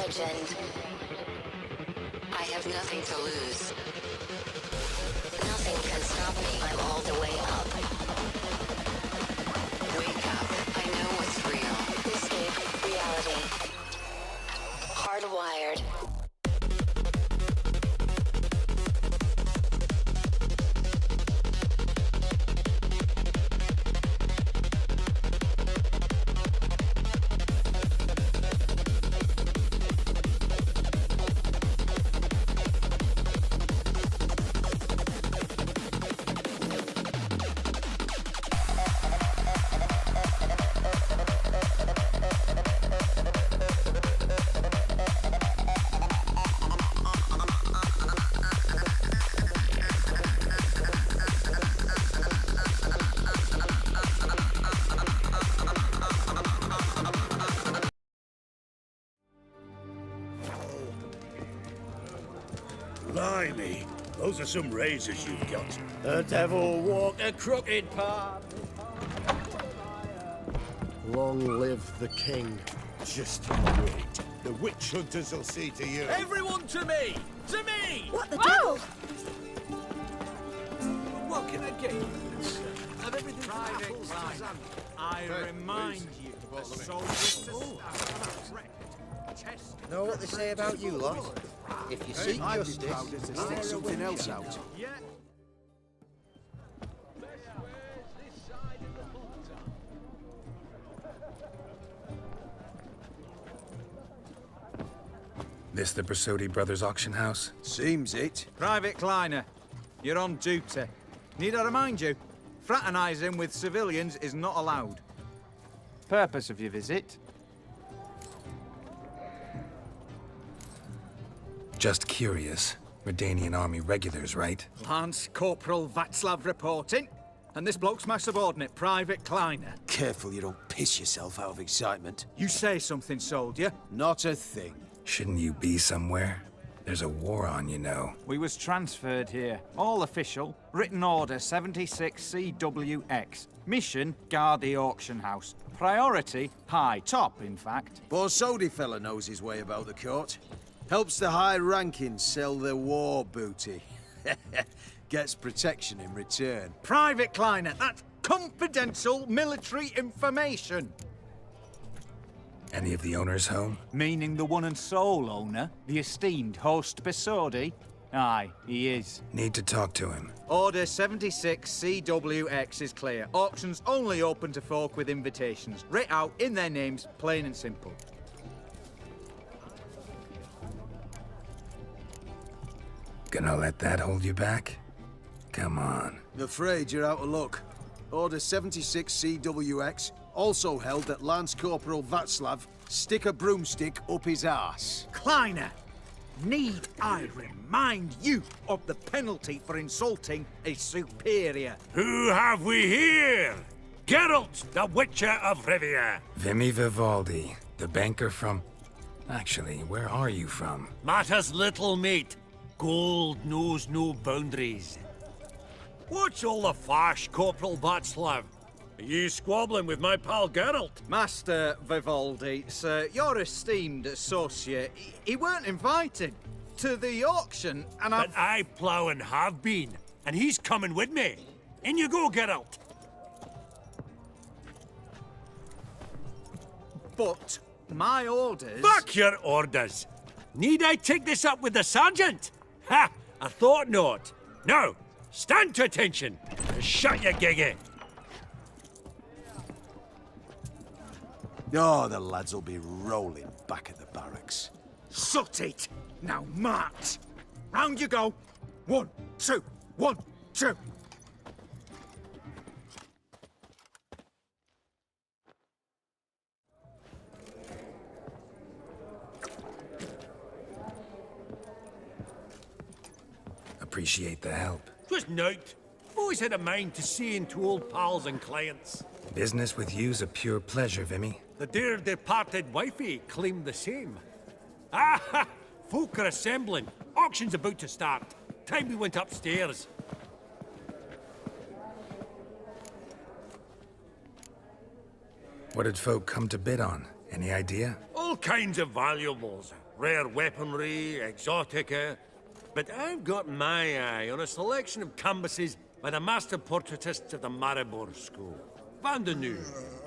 legend. I have nothing to lose. Nothing can stop me. I'm all the way up. Wake up. I know what's real. Escape reality. Hardwired. Blimey, those are some razors you've got. The devil walked a crooked path. Long live the king. Just wait. The witch hunters will see to you. Everyone to me! To me! What the devil? What can I get you? Of everything Private client, I remind you, a soldier's Know what they say about you lot? If you seek justice, to stick something else out. Yeah. This the Brasodi Brothers auction house? Seems it. Private Kleiner, you're on duty. Need I remind you, fraternizing with civilians is not allowed. Purpose of your visit? Just curious. Redanian army regulars, right? Lance Corporal Václav reporting. And this bloke's my subordinate, Private Kleiner. Careful you don't piss yourself out of excitement. You say something, soldier. Not a thing. Shouldn't you be somewhere? There's a war on, you know. We was transferred here. All official. Written order 76 CWX. Mission, guard the auction house. Priority, high. Top, in fact. Borsodi fella knows his way about the court. Helps the high rankings sell their war booty. Gets protection in return. Private Kleiner, that's confidential military information. Any of the owners home? Meaning the one and sole owner, the esteemed host Besodi? Aye, he is. Need to talk to him. Order 76 CWX is clear. Auctions only open to folk with invitations. Writ out in their names, plain and simple. Gonna let that hold you back? Come on. I'm afraid you're out of luck. Order 76 CWX, also held that Lance Corporal Václav stick a broomstick up his arse. Kleiner, need I remind you of the penalty for insulting a superior? Who have we here? Geralt, the Witcher of Rivia. Vimy Vivaldi, the banker from... Actually, where are you from? Matters little, mate. Gold knows no boundaries. What's all the fash, Corporal Václav? Are you squabbling with my pal Geralt? Master Vivaldi, sir, your esteemed associate, he weren't invited to the auction, and But I plough and have been, and he's coming with me. In you go, Geralt. But my orders... Fuck your orders! Need I take this up with the sergeant? Ha! I thought not. Now, stand to attention. Shut your giggy. Oh, the lads will be rolling back at the barracks. Sut it! Now march! Round you go! 1, 2, 1, 2! Appreciate the help. Twas nowt. Always had a mind to see into old pals and clients. Business with you's a pure pleasure, Vimy. The dear departed wifey claimed the same. Ah ha! Folk are assembling. Auction's about to start. Time we went upstairs. What did folk come to bid on? Any idea? All kinds of valuables. rare weaponry, exotica. But I've got my eye on a selection of canvases by the master portraitists of the Maribor School. Van de Nu,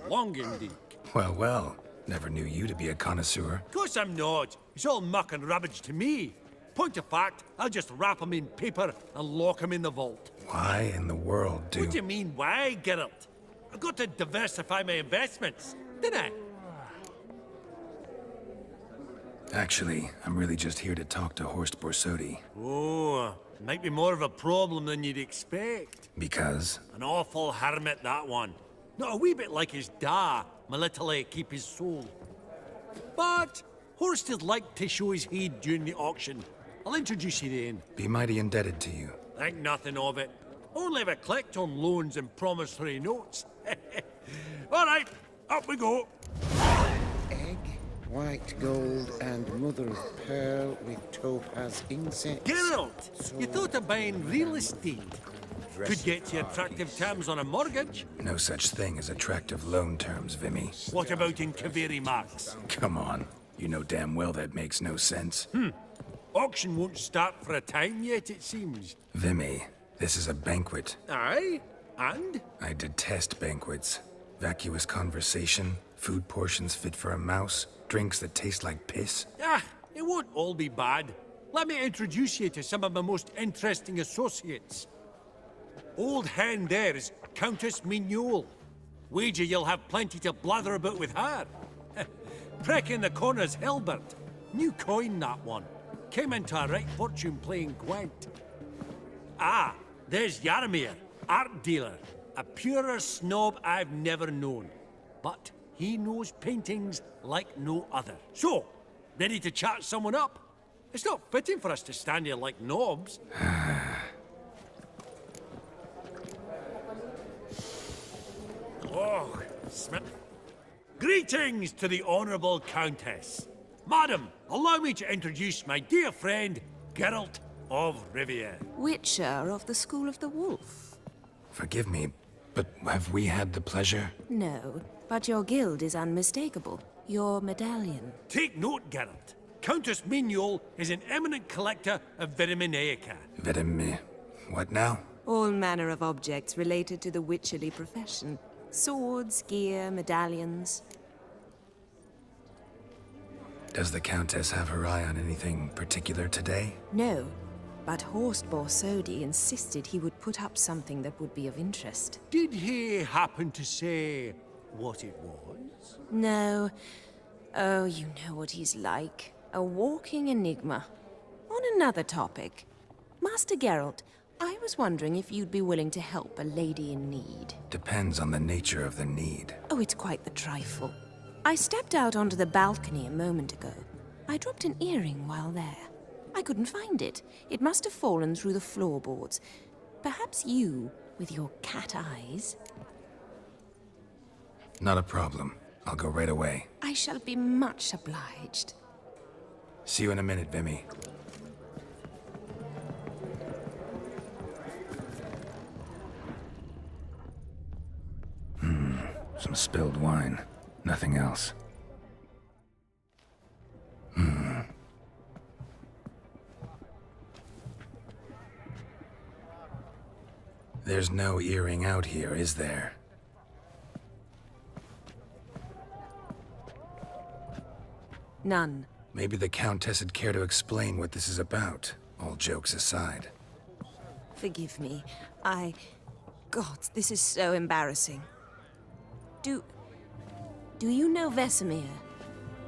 Longendijk. Well, well. Never knew you to be a connoisseur. Of course I'm not. It's all muck and rubbish to me. Point of fact, I'll just wrap 'em in paper and lock 'em in the vault. Why in the world do... What do you mean, why, Geralt? I've got to diversify my investments, didn't I? Actually, I'm really just here to talk to Horst Borsodi. Oh, might be more of a problem than you'd expect. Because? An awful hermit, that one. Not a wee bit like his da, my little keep his soul. But Horst would like to show his head during the auction. I'll introduce you then. Be mighty indebted to you. Think nothing of it. Only if I collect on loans and promissory notes. All right, up we go. Egg, white gold, and mother of pearl with topaz insects. Geralt, you thought of buying real estate. Could get you attractive terms on a mortgage. No such thing as attractive loan terms, Vimy. What about in Kaveri marks? Come on. You know damn well that makes no sense. Auction won't start for a time yet, it seems. Vimy, this is a banquet. Aye? And? I detest banquets. Vacuous conversation, food portions fit for a mouse, drinks that taste like piss. Ah, it won't all be bad. Let me introduce you to some of my most interesting associates. Old hen there is Countess Mignole. Wager you'll have plenty to blather about with her. Prick in the corner's Hilbert. New coin, that one. Came into a right fortune playing Gwent. Ah, there's Jaromir, art dealer. A purer snob I've never known. But he knows paintings like no other. So, ready to chat someone up? It's not fitting for us to stand here like knobs. Oh, Smith. Greetings to the Honourable Countess. Madam, allow me to introduce my dear friend, Geralt of Rivia. Witcher of the School of the Wolf. Forgive me, but have we had the pleasure? No, but your guild is unmistakable. Your medallion. Take note, Geralt. Countess Mignole is an eminent collector of Vitaminaica. What now? All manner of objects related to the witcherly profession. Swords, gear, medallions. Does the Countess have her eye on anything particular today? No, but Horst Borsodi insisted he would put up something that would be of interest. Did he happen to say what it was? No. Oh, you know what he's like. A walking enigma. On another topic. Master Geralt, I was wondering if you'd be willing to help a lady in need. Depends on the nature of the need. Oh, it's quite the trifle. I stepped out onto the balcony a moment ago. I dropped an earring while there. I couldn't find it. It must have fallen through the floorboards. Perhaps you, with your cat eyes. Not a problem. I'll go right away. I shall be much obliged. See you in a minute, Vimy. Some spilled wine. Nothing else. There's no earring out here, is there? None. Maybe the Countess would care to explain what this is about, all jokes aside. Forgive me. God, this is so embarrassing. Do you know Vesemir?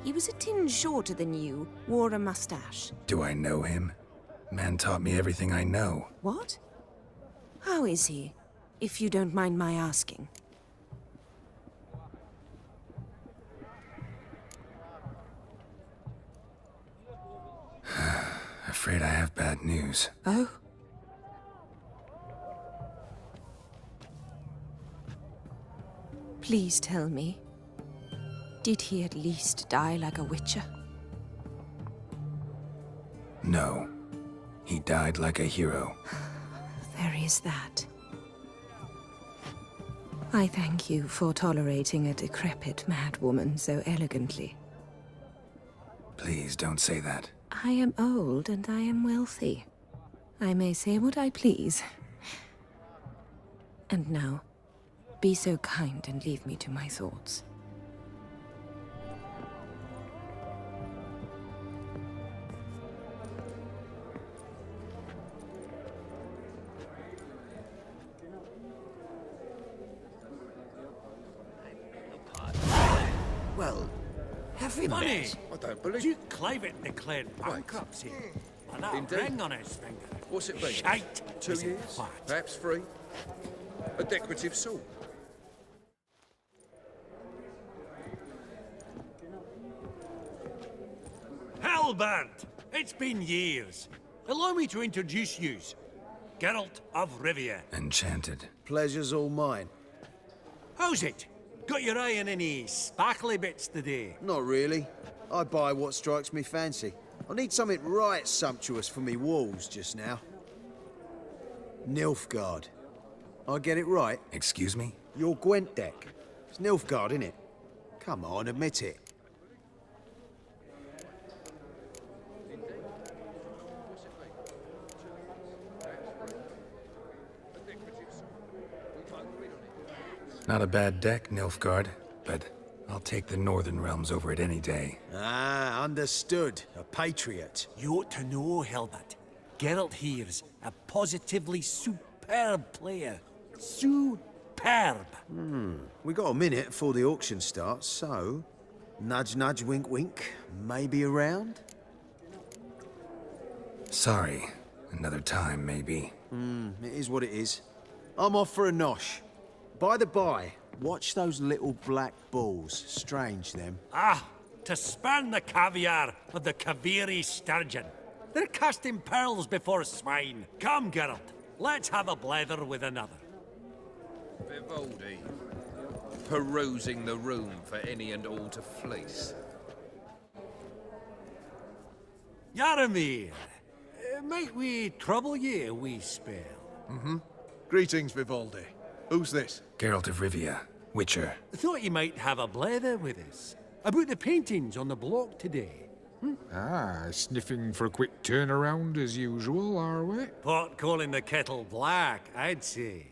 He was a tinge shorter than you, wore a mustache. Do I know him? Man taught me everything I know. What? How is he, if you don't mind my asking? Afraid I have bad news. Oh? Please tell me. Did he at least die like a witcher? No. He died like a hero. There is that. I thank you for tolerating a decrepit madwoman so elegantly. Please don't say that. I am old and I am wealthy. I may say what I please. And now, be so kind and leave me to my thoughts. Well, have we Money! met? I don't believe Duke Clivet declared bankruptcy. And that Indeed. ring on his finger. What's it been? Shite! 2 is it years? flat? Perhaps 3? A decorative sort. Halbert! It's been years. Allow me to introduce yous. Geralt of Rivia. Enchanted. Pleasure's all mine. How's it? Got your eye on any sparkly bits today? Not really. I buy what strikes me fancy. I need something right sumptuous for me walls just now. Nilfgaard. I get it right? Excuse me? Your Gwent deck. It's Nilfgaard, innit? Come on, admit it. Not a bad deck, Nilfgaard, but I'll take the Northern Realms over it any day. Ah, understood. A patriot. You ought to know, Hilbert. Geralt here's a positively superb player. Superb! We got a minute before the auction starts, so... Nudge, nudge, wink, wink. Maybe around? Sorry. Another time, maybe. It is what it is. I'm off for a nosh. By the by, watch those little black balls. Strange, them. Ah, to spurn the caviar of the Kaviri sturgeon. They're casting pearls before swine. Come, Geralt, let's have a blether with another. Vivaldi. Perusing the room for any and all to fleece. Yaramir, might we trouble ye a wee spell? Greetings, Vivaldi. Who's this? Geralt of Rivia, Witcher. Thought you might have a blether with us. About the paintings on the block today. Ah, sniffing for a quick turnaround as usual, are we? Pot calling the kettle black, I'd say.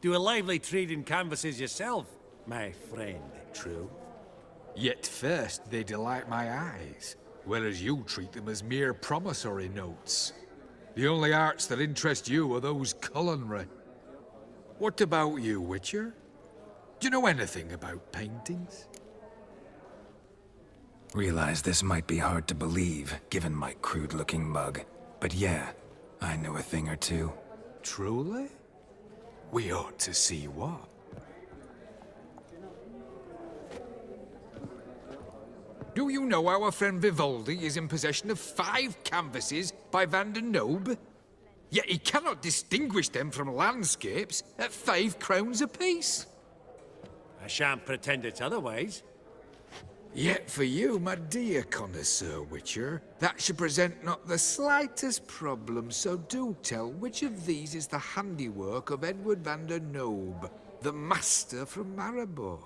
Do a lively trade in canvases yourself, my friend. True. Yet first they delight my eyes, whereas you treat them as mere promissory notes. The only arts that interest you are those culinary. What about you, Witcher? Do you know anything about paintings? Realize this might be hard to believe, given my crude-looking mug. But yeah, I know a thing or two. Truly? We ought to see what. Do you know our friend Vivaldi is in possession of 5 canvases by Van der Nobe? Yet he cannot distinguish them from landscapes at 5 crowns apiece. I shan't pretend it's otherwise. Yet for you, my dear connoisseur Witcher, that should present not the slightest problem, so do tell which of these is the handiwork of Edward van der Nobe, the master from Maribor.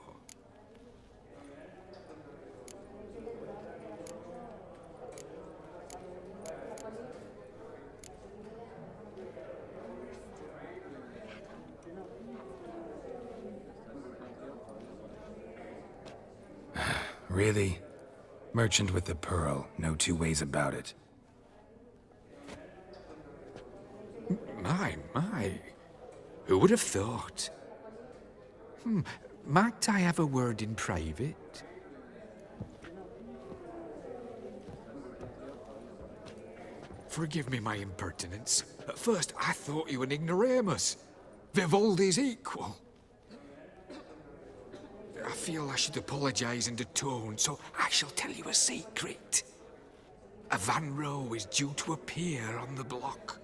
Really? Merchant with the pearl, no two ways about it. My. Who would have thought? Might I have a word in private? Forgive me my impertinence. At first, I thought you an ignoramus. Vivaldi's equal. I feel I should apologize and atone, so I shall tell you a secret. A Van Row is due to appear on the block.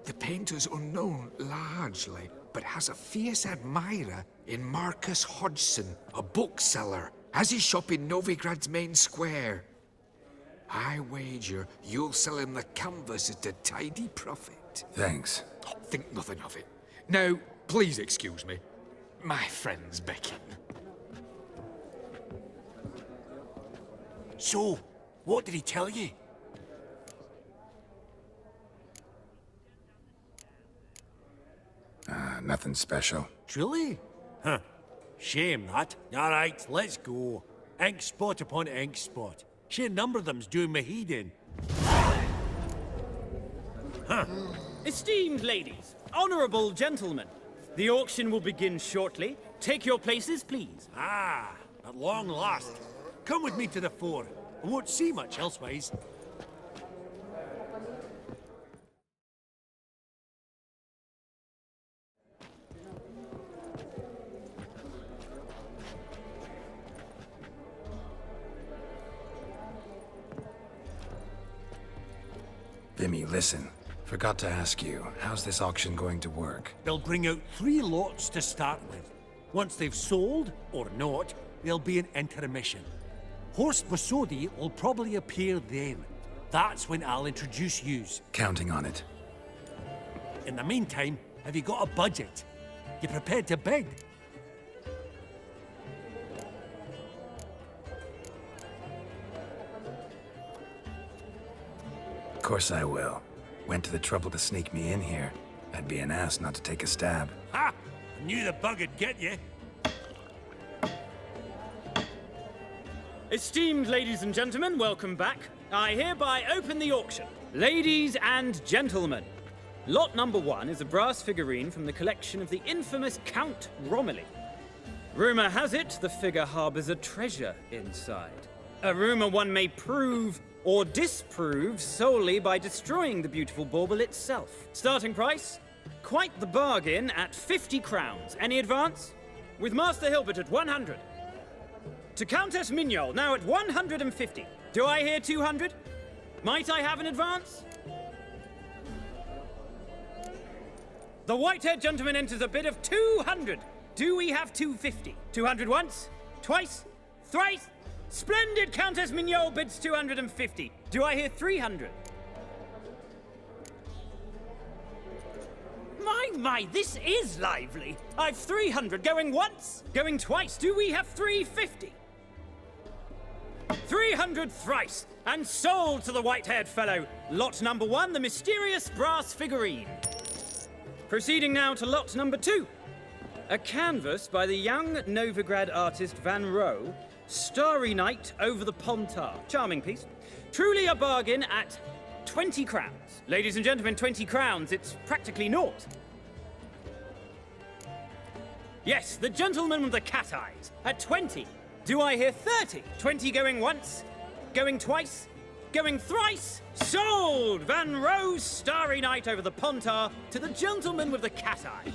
The painter's unknown largely, but has a fierce admirer in Marcus Hodgson, a bookseller, has his shop in Novigrad's main square. I wager you'll sell him the canvas at a tidy profit. Thanks. Oh, think nothing of it. Now, please excuse me. My friends beckon. So, What did he tell you? Nothing special. Truly? Huh. Shame that. Alright, let's go. Ink spot upon ink spot. Sheer number of them's doing me heed in. Esteemed ladies, honourable gentlemen, the auction will begin shortly. Take your places, please. Ah, at long last. Come with me to the fore. I won't see much elsewise. Vimy, listen. Forgot to ask you, how's this auction going to work? They'll bring out 3 lots to start with. Once they've sold, or not, there'll be an intermission. Horst Bosodi will probably appear then. That's when I'll introduce yous. Counting on it. In the meantime, have you got a budget? You prepared to bid? Of course I will. Went to the trouble to sneak me in here. I'd be an ass not to take a stab. Ha! I knew the bug'd get you. Esteemed ladies and gentlemen, welcome back. I hereby open the auction. Ladies and gentlemen, lot number 1 is a brass figurine from the collection of the infamous Count Romilly. Rumour has it the figure harbours a treasure inside. A rumour one may prove or disprove solely by destroying the beautiful bauble itself. Starting price? Quite the bargain at 50 crowns. Any advance? With Master Hilbert at 100. To Countess Mignol, now at 150. Do I hear 200? Might I have an advance? The white-haired gentleman enters a bid of 200. Do we have 250? 200 once? Twice? Thrice? Splendid! Countess Mignol bids 250. Do I hear 300? My, this is lively. I've 300 going once, going twice. Do we have 350? 300 thrice, and sold to the white-haired fellow. Lot number 1, the mysterious brass figurine. Proceeding now to lot number 2. A canvas by the young Novigrad artist Van Rohe, Starry Night over the Pontar. Charming piece. Truly a bargain at 20 crowns. Ladies and gentlemen, 20 crowns, it's practically naught. Yes, the gentleman with the cat eyes, at 20. Do I hear 30? 20 going once, going twice, going thrice. Sold! Van Rohe's Starry Night over the Pontar to the gentleman with the cat eyes.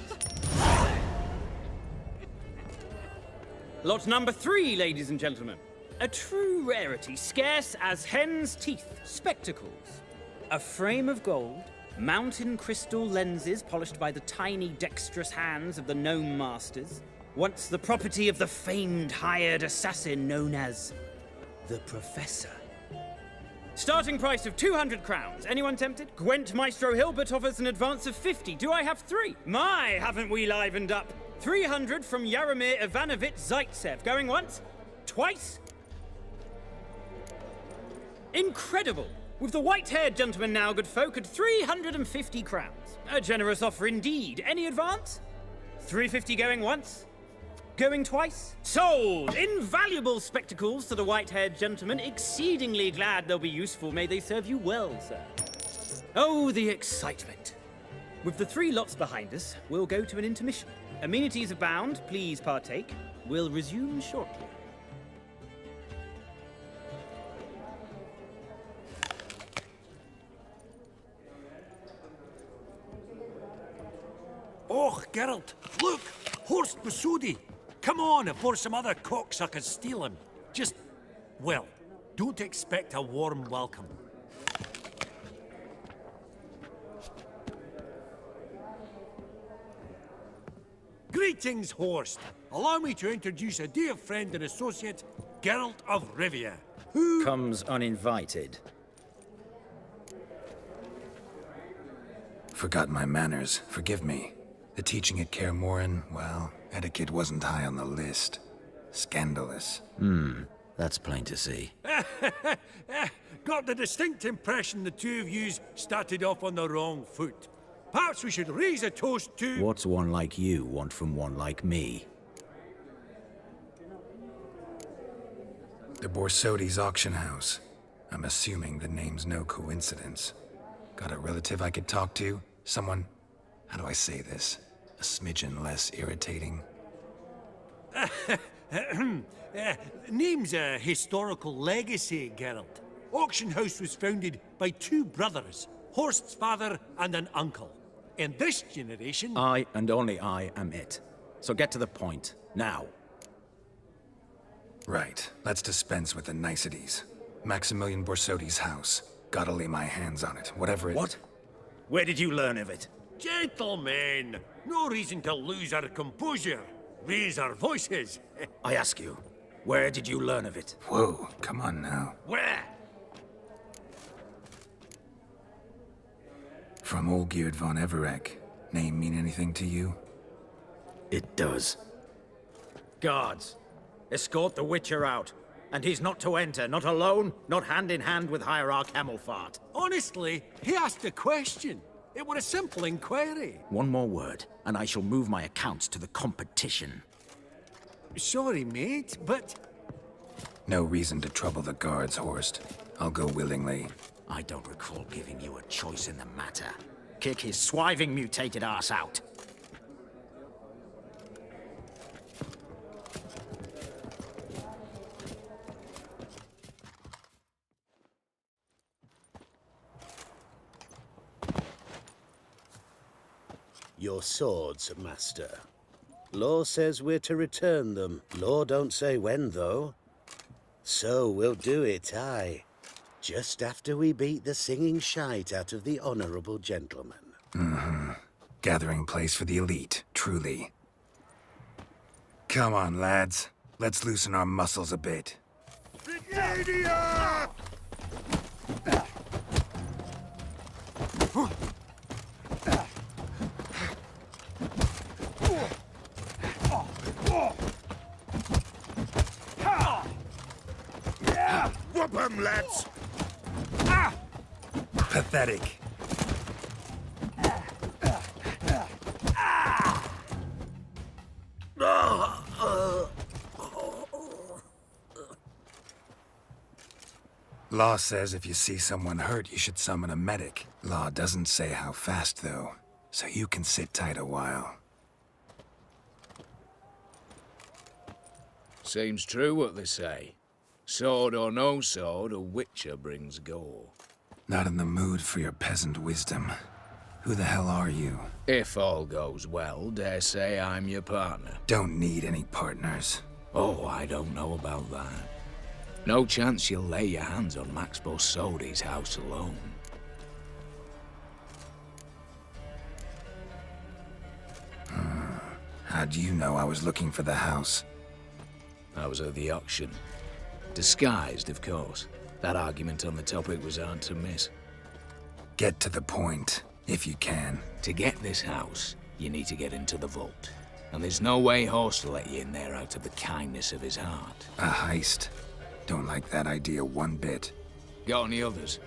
Lot number 3, ladies and gentlemen. A true rarity, scarce as hen's teeth. Spectacles. A frame of gold, mountain crystal lenses polished by the tiny, dexterous hands of the gnome masters. Once the property of the famed hired assassin known as the Professor. Starting price of 200 crowns. Anyone tempted? Gwent Maestro Hilbert offers an advance of 50. Do I have 3? My, haven't we livened up? 300 from Yaromir Ivanovich Zaitsev. Going once? Twice? Incredible! With the white-haired gentleman now, good folk, at 350 crowns. A generous offer indeed. Any advance? 350 going once? Going twice? Sold! Invaluable spectacles to the white-haired gentleman. Exceedingly glad they'll be useful. May they serve you well, sir. Oh, the excitement. With the 3 lots behind us, we'll go to an intermission. Amenities abound. Please partake. We'll resume shortly. Oh, Geralt, look! Horst Bosodi! Come on before some other cocksuckers steal him. Just, well, don't expect a warm welcome. Greetings, Horst. Allow me to introduce a dear friend and associate, Geralt of Rivia, who... comes uninvited. Forgot my manners. Forgive me. The teaching at Kaer well, etiquette wasn't high on the list. Scandalous. That's plain to see. Got the distinct impression the two of yous started off on the wrong foot. Perhaps we should raise a toast to... What's one like you want from one like me? The Borsodi's auction house. I'm assuming the name's no coincidence. Got a relative I could talk to? Someone, how do I say this? A smidgen less irritating? Name's a historical legacy, Geralt. Auction house was founded by two brothers, Horst's father and an uncle. In this generation... I, and only I, am it. So get to the point, now. Right, let's dispense with the niceties. Maximilian Borsodi's house. Gotta lay my hands on it, whatever it... What? Where did you learn of it? Gentlemen, no reason to lose our composure. Raise our voices. I ask you, where did you learn of it? Whoa, come on now. Where? From Olgierd von Everec. Name mean anything to you? It does. Guards, escort the Witcher out. And he's not to enter, not alone, not hand in hand with Hierarch Hemmelfart. Honestly, he asked a question. It was a simple inquiry. One more word, and I shall move my accounts to the competition. Sorry, mate, but... No reason to trouble the guards, Horst. I'll go willingly. I don't recall giving you a choice in the matter. Kick his swiving mutated ass out. Your swords, master. Law says we're to return them. Law don't say when, though. So we'll do it, aye. Just after we beat the singing shite out of the honorable gentleman. Mm-hmm. Gathering place for the elite, truly. Come on, lads. Let's loosen our muscles a bit. Brigadier! Whoop 'em, lads! Pathetic. Law says if you see someone hurt, you should summon a medic. Law doesn't say how fast, though, so you can sit tight a while. Seems true what they say. Sword or no sword, a witcher brings gore. Not in the mood for your peasant wisdom. Who the hell are you? If all goes well, dare say I'm your partner. Don't need any partners. Oh, I don't know about that. No chance you'll lay your hands on Max Borsodi's house alone. How'd you know I was looking for the house? I was at the auction. Disguised, of course. That argument on the topic was hard to miss. Get to the point, if you can. To get this house, you need to get into the vault. And there's no way Horst will let you in there out of the kindness of his heart. A heist. Don't like that idea one bit. Got any others?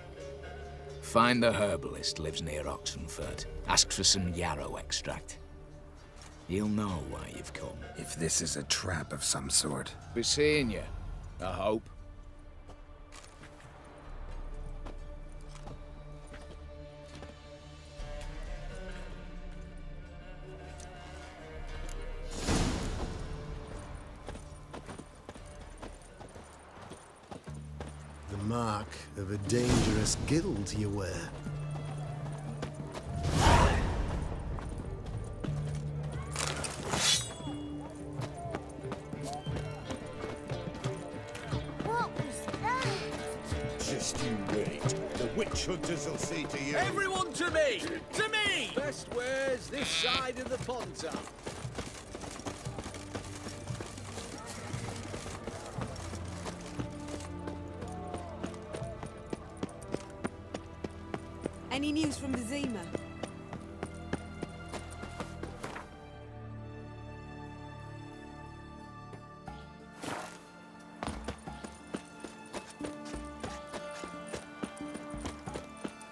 Find the herbalist, lives near Oxenfurt. Ask for some yarrow extract. He'll know why you've come. If this is a trap of some sort. Be seeing you, I hope. The mark of a dangerous guild you wear. Just you wait. The witch hunters will see to you. Everyone to me! To me! Best wares this side of the Ponta. Any news from the Zima?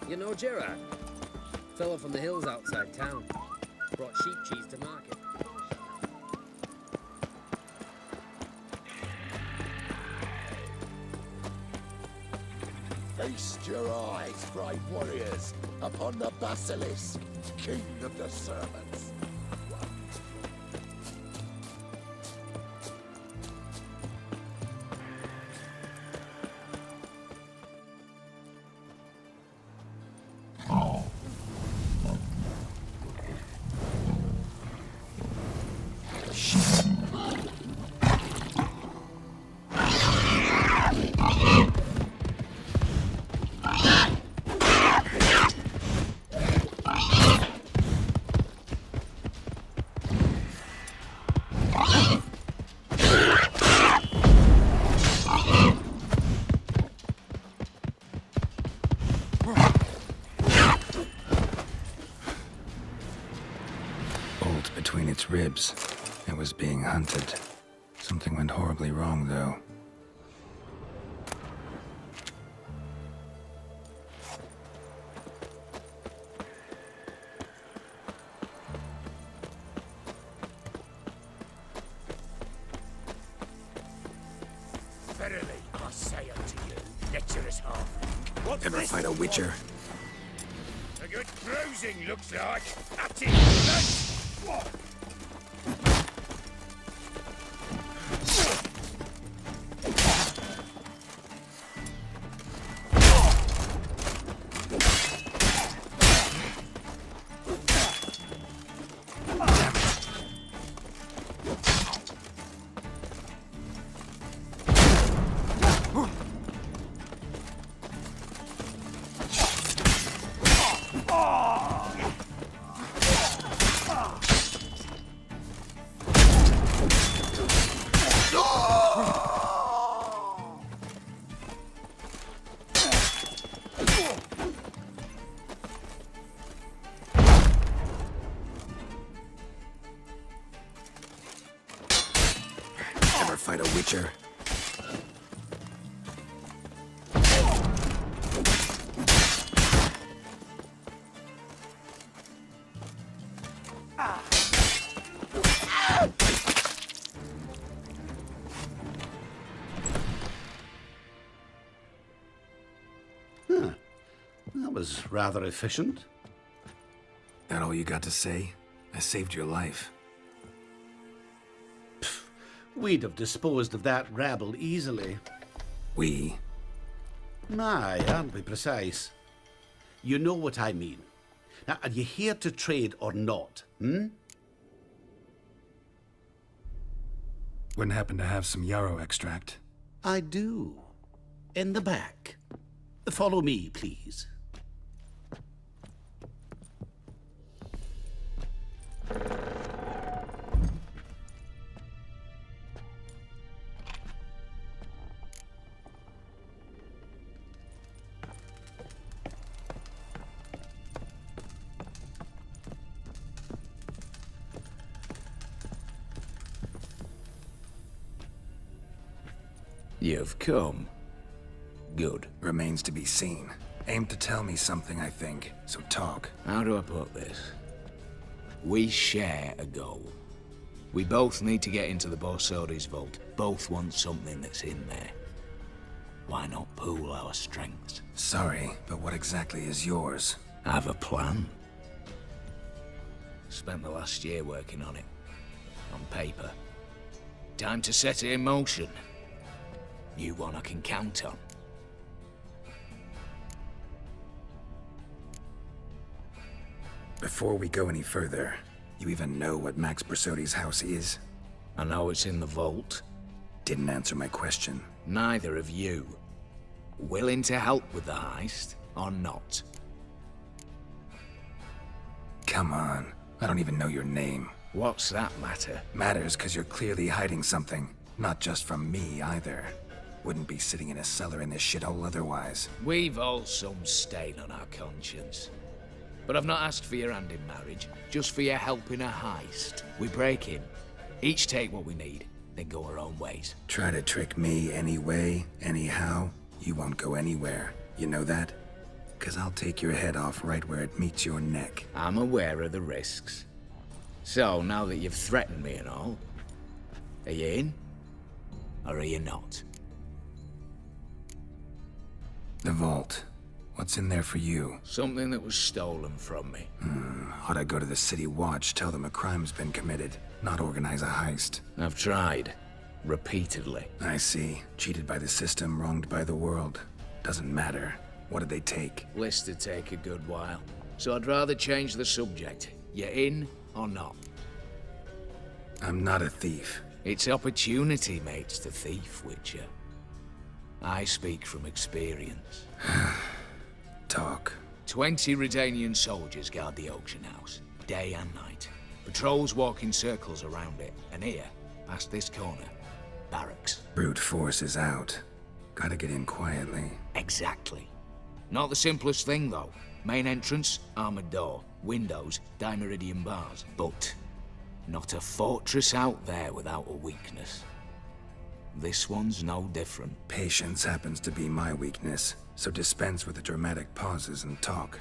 You know Gerard? Fellow from the hills outside town. Brought sheep cheese to market. Feast your eyes, brave warriors, upon the Basilisk, king of the servants. Between its ribs. It was being hunted. Something went horribly wrong, though. Verily, I say unto you, lecherous half. Ever fight a witcher? A good bruising, looks like. That's it, Fight a witcher. Huh. That was rather efficient. That all you got to say? I saved your life. We'd have disposed of that rabble easily. We? Aye, aren't we precise? You know what I mean. Now, are you here to trade or not, Wouldn't happen to have some yarrow extract. I do. In the back. Follow me, please. You've come. Good. Remains to be seen. Aim to tell me something, I think. So talk. How do I put this? We share a goal. We both need to get into the Borsodi's vault. Both want something that's in there. Why not pool our strengths? Sorry, but what exactly is yours? I have a plan. Spent the last year working on it. On paper. Time to set it in motion. You one I can count on. Before we go any further, you even know what Max Borsodi's house is? I know it's in the vault. Didn't answer my question. Neither of you. Willing to help with the heist, or not? Come on. I don't even know your name. What's that matter? Matters because you're clearly hiding something. Not just from me, either. Wouldn't be sitting in a cellar in this shithole otherwise. We've all some stain on our conscience. But I've not asked for your hand in marriage, just for your help in a heist. We break in, each take what we need, then go our own ways. Try to trick me anyway, anyhow, you won't go anywhere. You know that? 'cause I'll take your head off right where it meets your neck. I'm aware of the risks. So, now that you've threatened me and all, are you in? Or are you not? The vault. What's in there for you? Something that was stolen from me. Ought I go to the City Watch, tell them a crime's been committed, not organize a heist? I've tried. Repeatedly. I see. Cheated by the system, wronged by the world. Doesn't matter. What did they take? List to take a good while. So I'd rather change the subject. You in or not? I'm not a thief. It's opportunity makes the thief, Witcher. I speak from experience. Talk. 20 Redanian soldiers guard the auction house, day and night. Patrols walk in circles around it, and here, past this corner, barracks. Brute force is out. Gotta get in quietly. Exactly. Not the simplest thing, though. Main entrance, armored door. Windows, dimeridian bars. But not a fortress out there without a weakness. This one's no different. Patience happens to be my weakness, so dispense with the dramatic pauses and talk.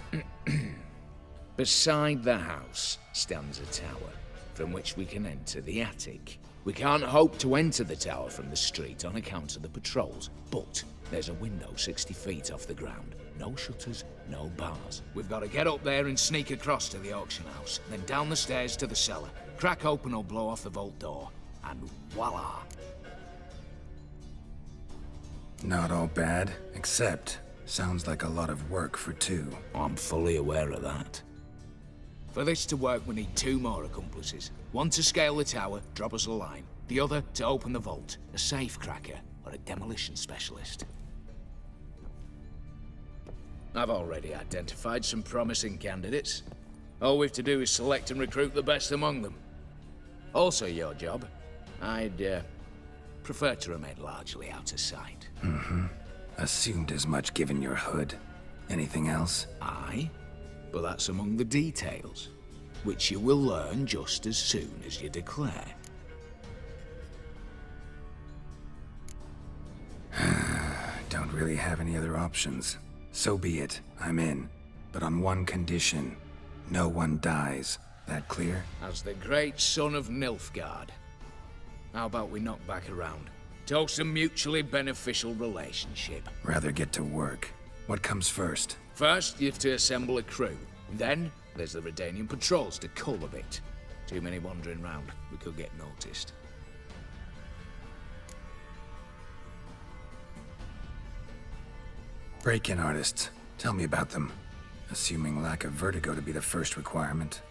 Beside the house stands a tower, from which we can enter the attic. We can't hope to enter the tower from the street on account of the patrols, but there's a window 60 feet off the ground. No shutters, no bars. We've got to get up there and sneak across to the auction house, then down the stairs to the cellar, crack open or blow off the vault door, and voila! Not all bad, except sounds like a lot of work for two. I'm fully aware of that. For this to work, we need 2 more accomplices. One to scale the tower, drop us a line. The other to open the vault, a safe cracker or a demolition specialist. I've already identified some promising candidates. All we've to do is select and recruit the best among them. Also your job. I'd prefer to remain largely out of sight. Assumed as much given your hood. Anything else? Aye, but that's among the details, which you will learn just as soon as you declare. Don't really have any other options. So be it, I'm in. But on one condition. No one dies. That clear? As the great son of Nilfgaard. How about we knock back around? Toast a mutually beneficial relationship. Rather get to work. What comes first? First, you have to assemble a crew. Then, there's the Redanian patrols to cull a bit. Too many wandering round. We could get noticed. Break-in artists. Tell me about them. Assuming lack of vertigo to be the first requirement.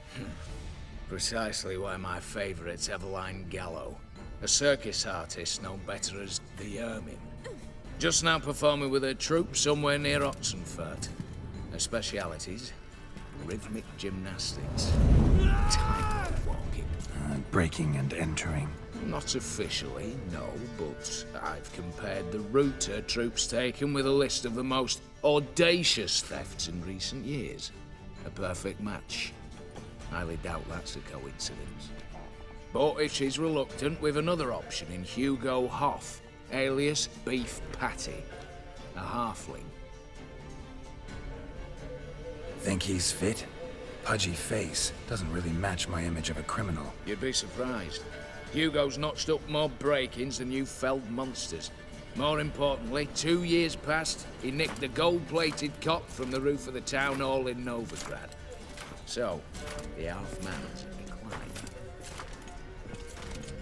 Precisely why my favorite's Eveline Gallo. A circus artist known better as the Ermine. Just now performing with her troupe somewhere near Oxenfurt. Her specialities? Rhythmic gymnastics. Tightrope walking. Breaking and entering. Not officially, no, but I've compared the route her troupe's taken with a list of the most audacious thefts in recent years. A perfect match. Highly doubt that's a coincidence. But if she's reluctant, we've another option in Hugo Hoff, alias Beef Patty. A halfling. Think he's fit? Pudgy face. Doesn't really match my image of a criminal. You'd be surprised. Hugo's notched up more break-ins than you felled monsters. More importantly, 2 years past, he nicked a gold-plated cop from the roof of the town hall in Novigrad. So, the half-man's in decline.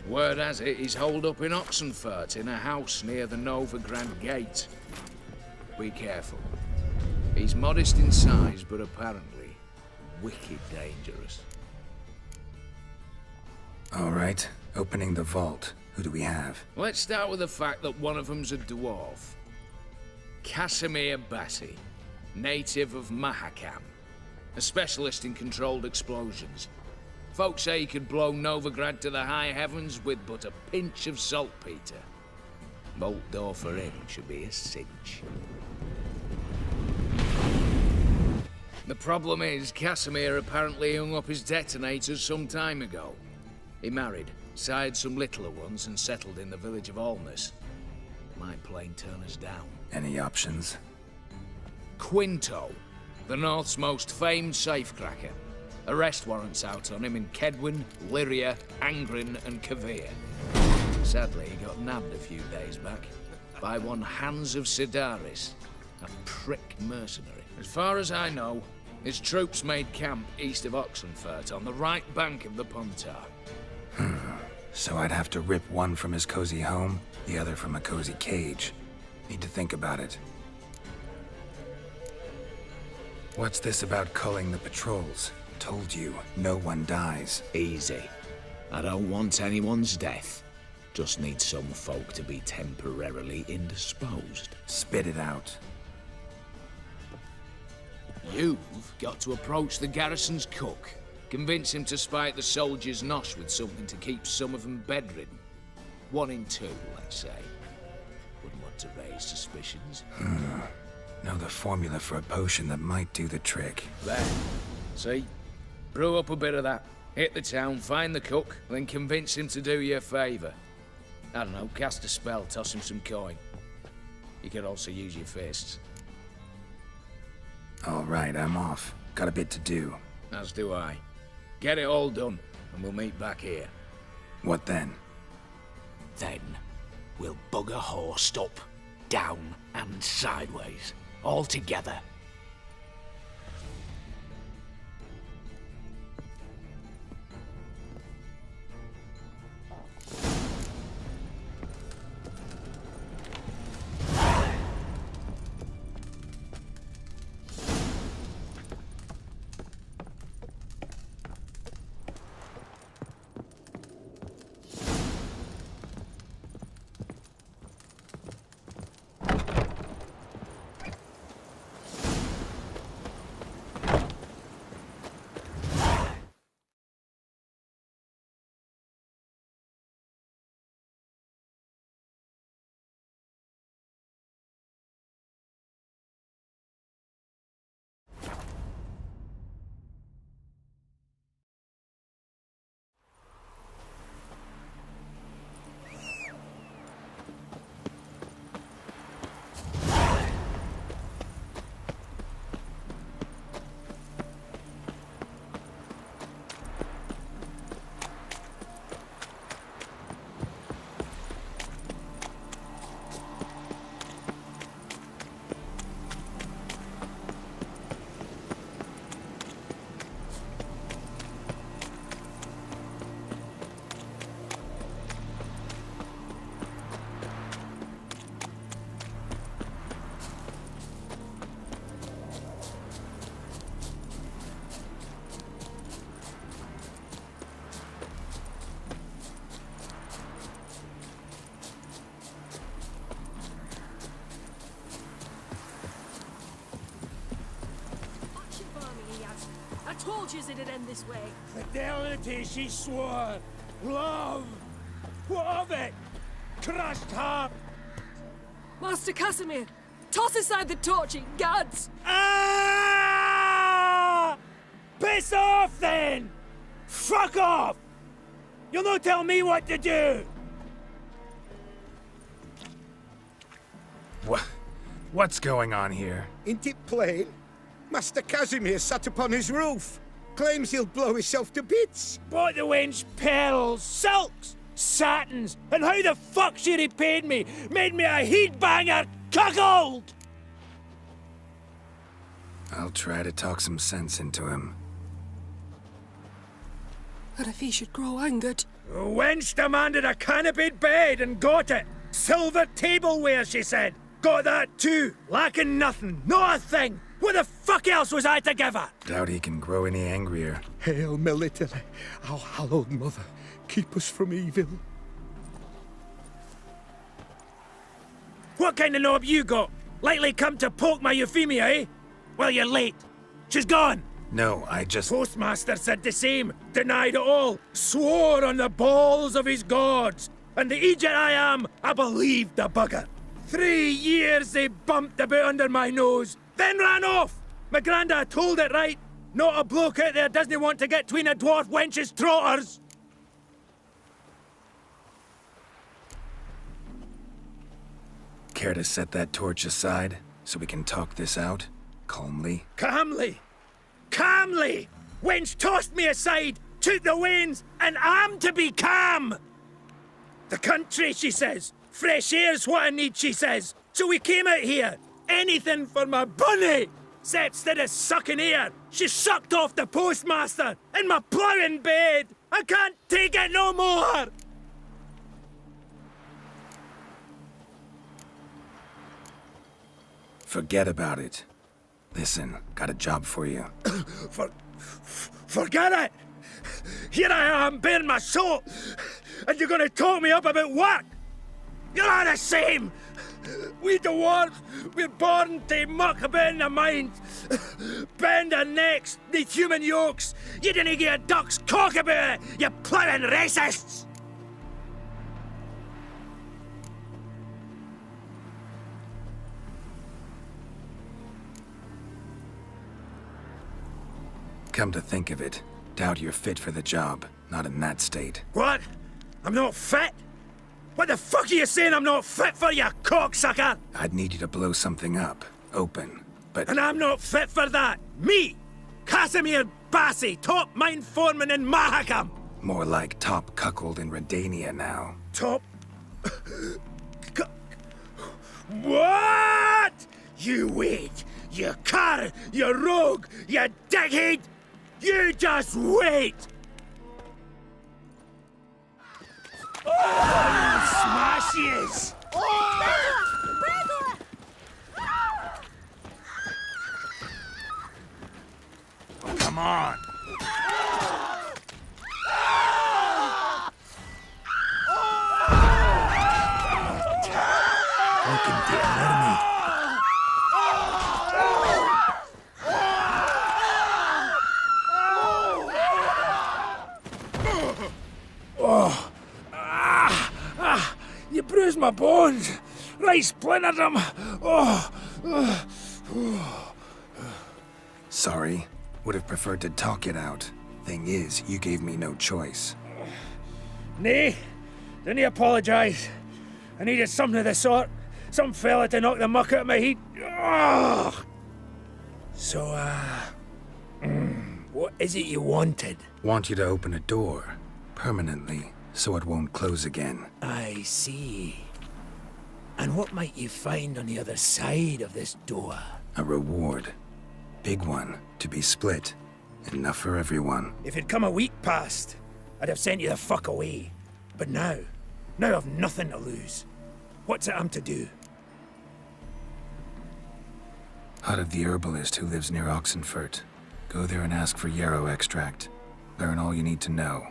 Word has it he's holed up in Oxenfurt in a house near the Novigrad gate. Be careful. He's modest in size, but apparently wicked dangerous. All right. Opening the vault. Who do we have? Let's start with the fact that one of them's a dwarf. Casimir Bassi, native of Mahakam. A specialist in controlled explosions. Folks say he could blow Novigrad to the high heavens with but a pinch of saltpeter. Vault door for him should be a cinch. The problem is, Casimir apparently hung up his detonators some time ago. He married, sired some littler ones, and settled in the village of Alness. Might plain turn us down. Any options? Quinto, the North's most famed safecracker. Arrest warrants out on him in Kedwin, Lyria, Angren, and Kavir. Sadly, he got nabbed a few days back by one Hans of Sidaris, a prick mercenary. As far as I know, his troops made camp east of Oxenfurt on the right bank of the Pontar. So I'd have to rip one from his cozy home, the other from a cozy cage. Need to think about it. What's this about culling the patrols? Told you, no one dies. Easy. I don't want anyone's death. Just need some folk to be temporarily indisposed. Spit it out. You've got to approach the garrison's cook. Convince him to spike the soldiers' nosh with something to keep some of them bedridden. 1 in 2, let's say. Wouldn't want to raise suspicions. Know the formula for a potion that might do the trick. There. See? Brew up a bit of that. Hit the town, find the cook, then convince him to do you a favour. I don't know, cast a spell, toss him some coin. You could also use your fists. All right, I'm off. Got a bit to do. As do I. Get it all done, and we'll meet back here. What then? Then, we'll bugger horsed up, down and sideways, all together. I told you it'd end this way. Fidelity, she swore. Love. What of it? Crushed heart. Master Casimir, toss aside the torching guards. Ah! Piss off, then! Fuck off! You'll not tell me what to do! What's going on here? Ain't it plain? Master Casimir sat upon his roof. Claims he'll blow himself to bits. Bought the wench pearls, silks, satins, and how the fuck she repaid me? Made me a heat-banger cuckold! I'll try to talk some sense into him. But if he should grow angered... The wench demanded a canopied bed and got it. Silver tableware, she said. Got that too. Lacking nothing. Not a thing. What the fuck else was I to give her? Doubt he can grow any angrier. Hail Military, our hallowed mother, keep us from evil. What kind of knob you got? Likely come to poke my Euphemia, eh? Well, you're late. She's gone. No, I just... Postmaster said the same. Denied it all. Swore on the balls of his gods. And the Egypt I am, I believed the bugger. 3 years they bumped about under my nose, then ran off. My granda told it right. Not a bloke out there doesn't want to get between a dwarf wench's trotters. Care to set that torch aside, so we can talk this out? Calmly? Calmly! Calmly! Wench tossed me aside, took the reins, and I'm to be calm! The country, she says. Fresh air's what I need, she says. So we came out here. Anything for my bunny! Except instead of sucking air, she sucked off the postmaster in my ploughing bed! I can't take it no more! Forget about it. Listen, got a job for you. Forget it! Here I am, bearing my soul, and you're gonna talk me up about work! You're all the same! We dwarves, we're born to muck about in the mind, bend our necks, need human yokes. You didn't get a duck's cock about it, you ploughing racists! Come to think of it, doubt you're fit for the job. Not in that state. What? I'm not fit? What the fuck are you saying I'm not fit for, you cocksucker? I'd need you to blow something up, open, but... And I'm not fit for that! Me! Casimir Bassi, top mine foreman in Mahakam! More like top cuckold in Redania now. Top... What? You wait! You car! You rogue! You dickhead! You just wait! Oh, smash yes! Come on! Welcome to an army. Oh! You bruised my bones! Right splintered them! Oh! Sorry. Would have preferred to talk it out. Thing is, you gave me no choice. Nay, didn't you apologise? I needed something of the sort. Some fella to knock the muck out of my heat. Oh! So, what is it you wanted? Want you to open a door. Permanently, so it won't close again. I see. And what might you find on the other side of this door? A reward. Big one, to be split. Enough for everyone. If it'd come a week past, I'd have sent you the fuck away. But now I've nothing to lose. What's it I'm to do? Hut of the herbalist who lives near Oxenfurt. Go there and ask for yarrow extract. Learn all you need to know.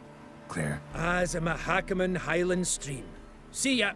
Clear? As a Mahakaman Highland Stream. See ya!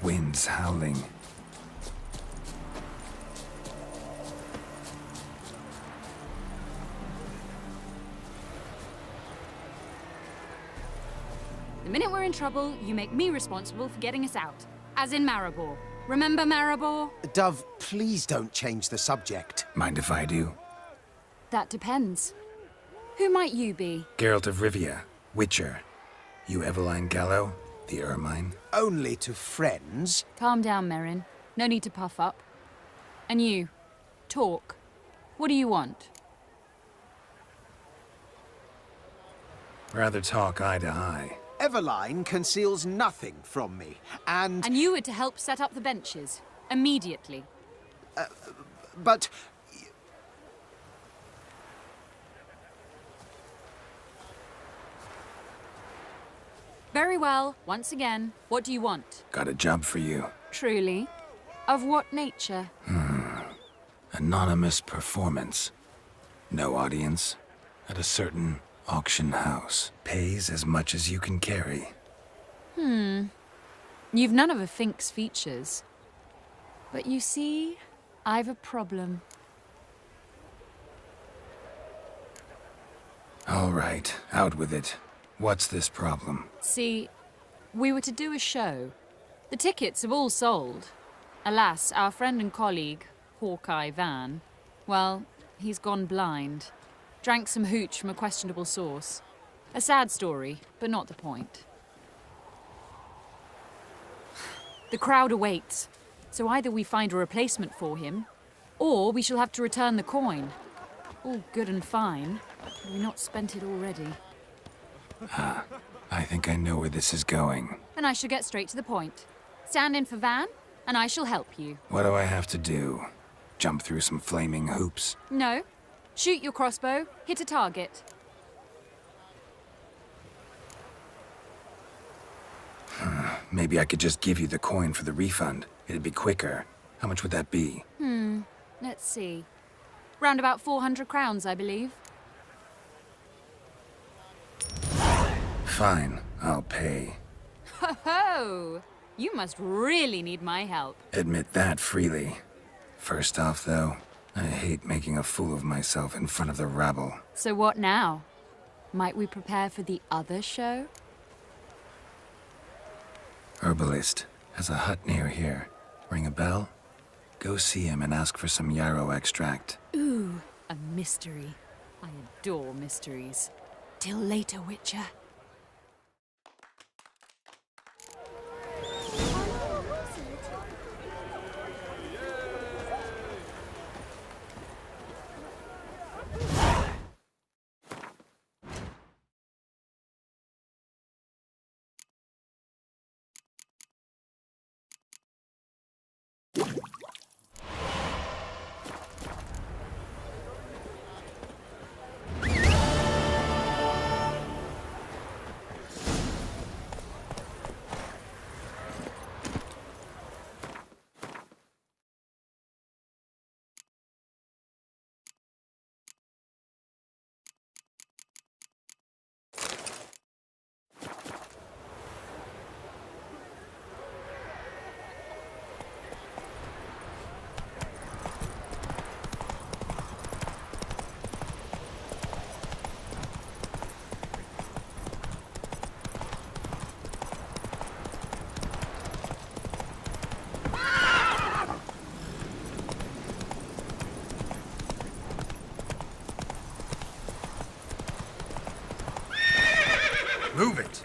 Winds howling. The minute we're in trouble, you make me responsible for getting us out. As in Maribor. Remember Maribor? Dove, please don't change the subject. Mind if I do? That depends. Who might you be? Geralt of Rivia, Witcher. You Eveline Gallo, the Ermine? Only to friends. Calm down, Merrin. No need to puff up. And you, talk. What do you want? Rather talk eye to eye. Eveline conceals nothing from me, and... And you were to help set up the benches. Immediately. But... Very well. Once again, what do you want? Got a job for you. Truly? Of what nature? Anonymous performance. No audience. At a certain auction house. Pays as much as you can carry. You've none of a Fink's features. But you see, I've a problem. All right, out with it. What's this problem? See, we were to do a show. The tickets have all sold. Alas, our friend and colleague, Hawkeye Van, well, he's gone blind. Drank some hooch from a questionable source. A sad story, but not the point. The crowd awaits, so either we find a replacement for him, or we shall have to return the coin. All good and fine. Have we not spent it already? I think I know where this is going. Then I shall get straight to the point. Stand in for Van, and I shall help you. What do I have to do? Jump through some flaming hoops? No. Shoot your crossbow, hit a target. Maybe I could just give you the coin for the refund. It'd be quicker. How much would that be? Let's see. Round about 400 crowns, I believe. Fine, I'll pay. Ho ho! You must really need my help. Admit that freely. First off, though, I hate making a fool of myself in front of the rabble. So what now? Might we prepare for the other show? Herbalist has a hut near here. Ring a bell? Go see him and ask for some yarrow extract. Ooh, a mystery. I adore mysteries. Till later, Witcher. Move it!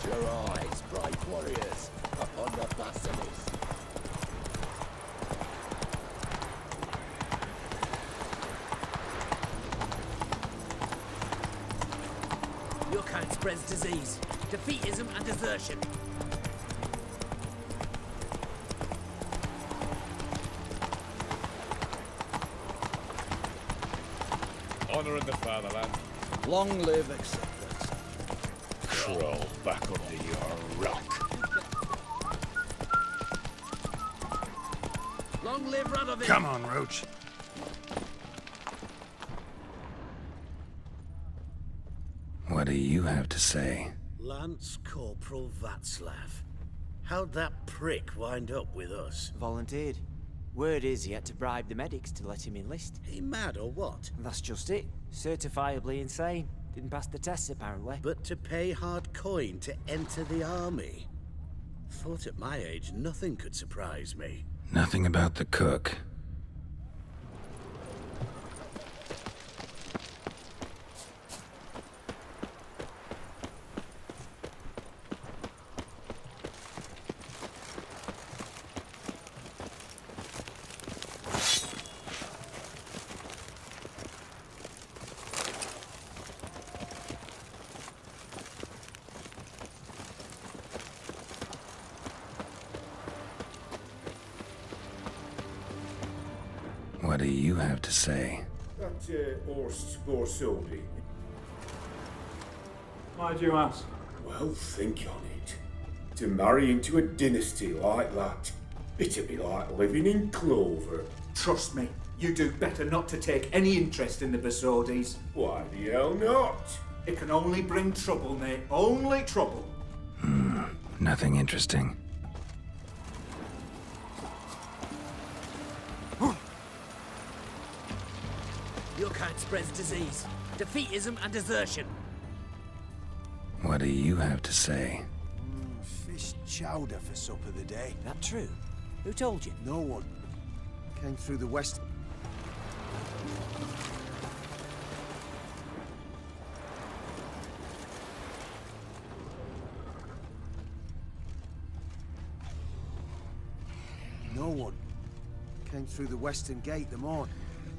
Your eyes, brave warriors, upon the basilisk. Your kind spreads disease, defeatism and desertion. Honor in the fatherland. Long live acceptance. Crawl back under your rock. Long live Radovid! Come on, Roach. What do you have to say? Lance Corporal Václav. How'd that prick wind up with us? Volunteered. Word is he had to bribe the medics to let him enlist. He mad or what? That's just it. Certifiably insane. Didn't pass the test, apparently. But to pay hard coin to enter the army? Thought at my age nothing could surprise me. Nothing about the cook. What do you have to say? That horse Borsodi. Why'd you ask? Well, think on it. To marry into a dynasty like that, it'd be like living in clover. Trust me, you do better not to take any interest in the Borsodis. Why the hell not? It can only bring trouble, mate. Only trouble. Nothing interesting. Your kind spreads disease, defeatism and desertion. What do you have to say? Fish chowder for supper the day. That true? Who told you? No one. Came through the west. No one. Came through the western gate the morn.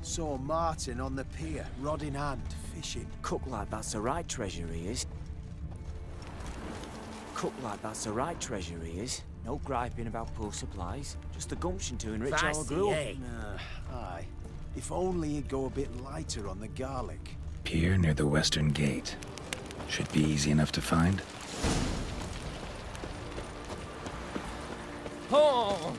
Saw Martin on the pier, rod in hand, fishing. Cook like that's the right treasure he is. Cook like that's the right treasure he is. No griping about poor supplies. Just the gumption to enrich our Feisty, gruel. eh? Aye. If only he'd go a bit lighter on the garlic. Pier near the western gate. Should be easy enough to find. Oh!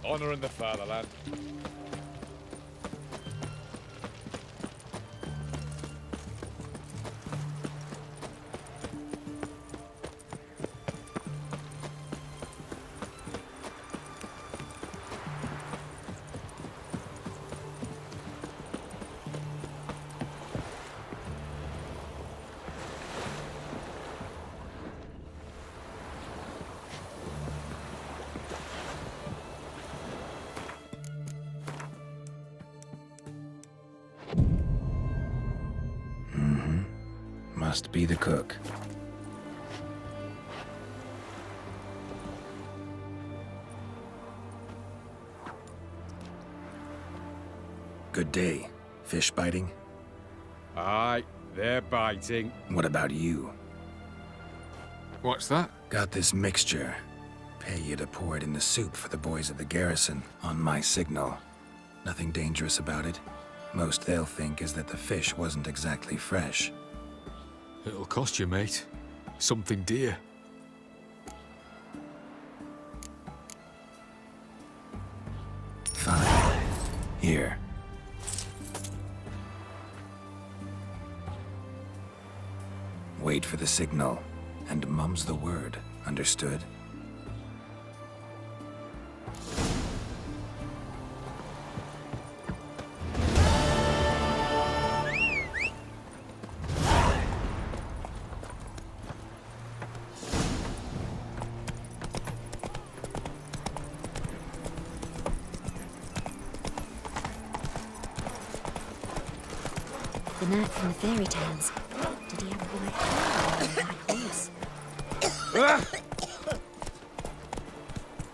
Honor in the fatherland. Must be the cook. Good day. Fish biting? Aye, they're biting. What about you? What's that? Got this mixture. Pay you to pour it in the soup for the boys of the garrison on my signal. Nothing dangerous about it. Most they'll think is that the fish wasn't exactly fresh. It'll cost you, mate. Something dear. Fine. Here. Wait for the signal, and mum's the word. Understood? The knight from the fairy tales. Did he have a white hair or a white horse?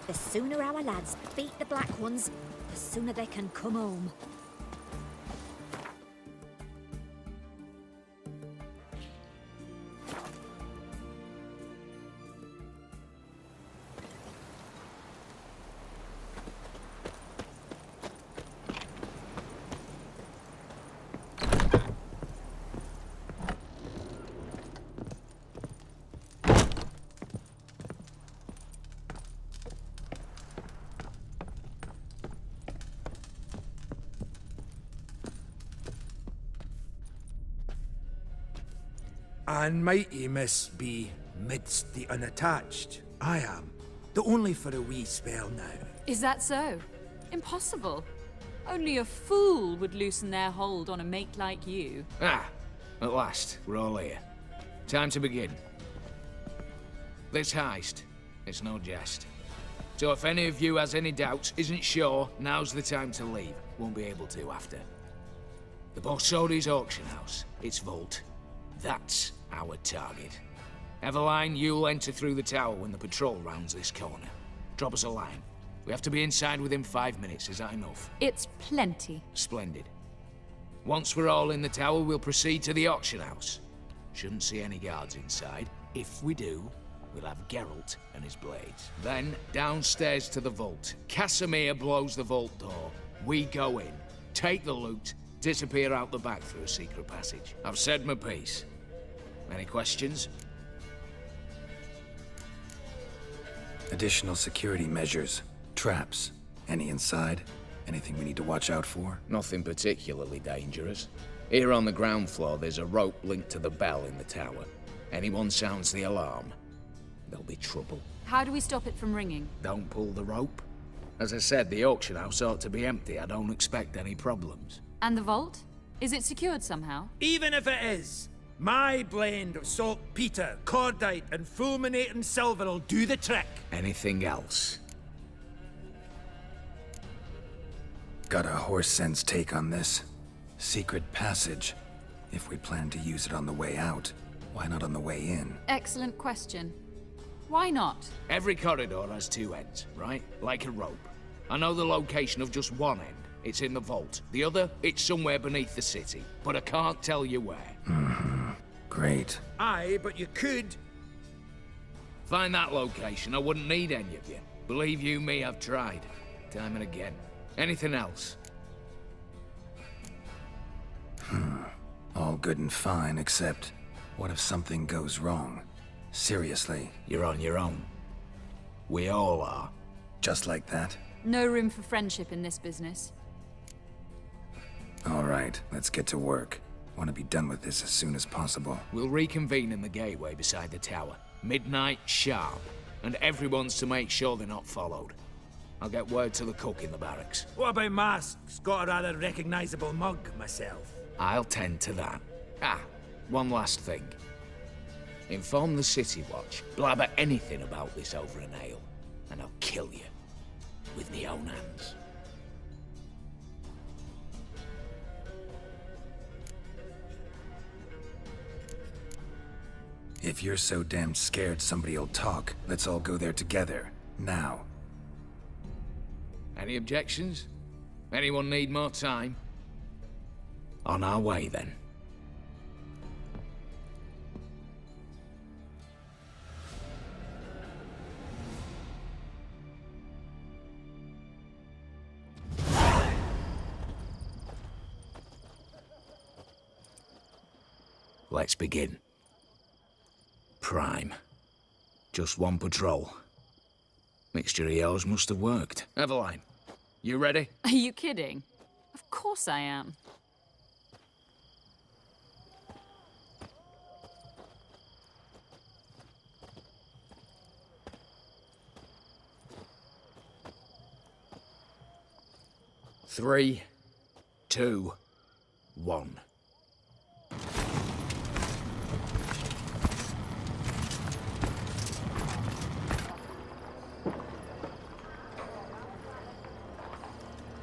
The sooner our lads beat the black ones, the sooner they can come home. And mighty miss be midst the unattached. I am, though only for a wee spell now. Is that so? Impossible. Only a fool would loosen their hold on a mate like you. Ah, at last, we're all here. Time to begin. This heist, it's no jest. So if any of you has any doubts, isn't sure, now's the time to leave. Won't be able to after. The Borsodi's auction house, its vault. That's our target. Eveline, you'll enter through the tower when the patrol rounds this corner. Drop us a line. We have to be inside within 5 minutes, is that enough? It's plenty. Splendid. Once we're all in the tower, we'll proceed to the auction house. Shouldn't see any guards inside. If we do, we'll have Geralt and his blades. Then, downstairs to the vault. Casimir blows the vault door. We go in, take the loot, disappear out the back through a secret passage. I've said my piece. Any questions? Additional security measures. Traps. Any inside? Anything we need to watch out for? Nothing particularly dangerous. Here on the ground floor, there's a rope linked to the bell in the tower. Anyone sounds the alarm, there'll be trouble. How do we stop it from ringing? Don't pull the rope. As I said, the auction house ought to be empty. I don't expect any problems. And the vault? Is it secured somehow? Even if it is, my blend of saltpeter, cordite, and fulminating silver will do the trick. Anything else? Got a horse sense take on this. Secret passage. If we plan to use it on the way out, why not on the way in? Excellent question. Why not? Every corridor has two ends, right? Like a rope. I know the location of just one end. It's in the vault. The other, it's somewhere beneath the city. But I can't tell you where. Great. Aye, but you could. Find that location, I wouldn't need any of you. Believe you me, I've tried. Time and again. Anything else? All good and fine, except what if something goes wrong? Seriously. You're on your own. We all are. Just like that? No room for friendship in this business. All right, let's get to work. Want to be done with this as soon as possible. We'll reconvene in the gateway beside the tower. Midnight sharp. And everyone's to make sure they're not followed. I'll get word to the cook in the barracks. What about masks? Got a rather recognizable mug myself. I'll tend to that. Ah, one last thing. Inform the City Watch. Blabber anything about this over an ale, and I'll kill you. With my own hands. If you're so damn scared somebody'll talk, let's all go there together. Now. Any objections? Anyone need more time? On our way, then. Let's begin. Prime. Just one patrol. Mixture of yours must have worked. Eveline, you ready? Are you kidding? Of course I am. Three, 2, 1.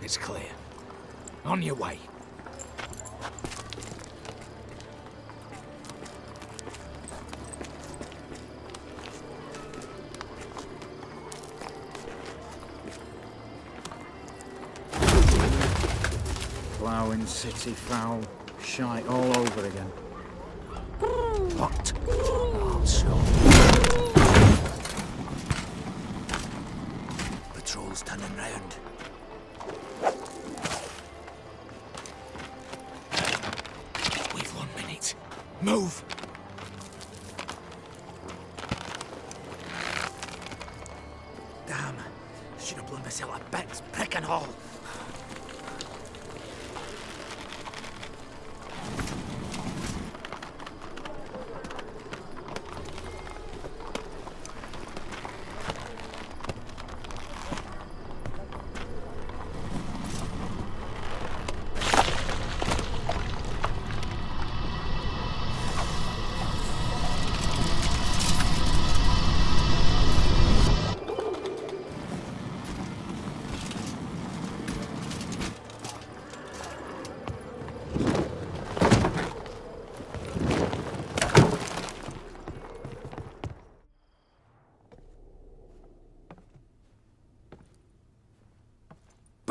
It's clear. On your way. Ploughing city foul. Shite all over again. What? Oh, so. Patrol's turning round. We've 1 minute. Move! Damn. Should have blown myself a bit. Prick and all.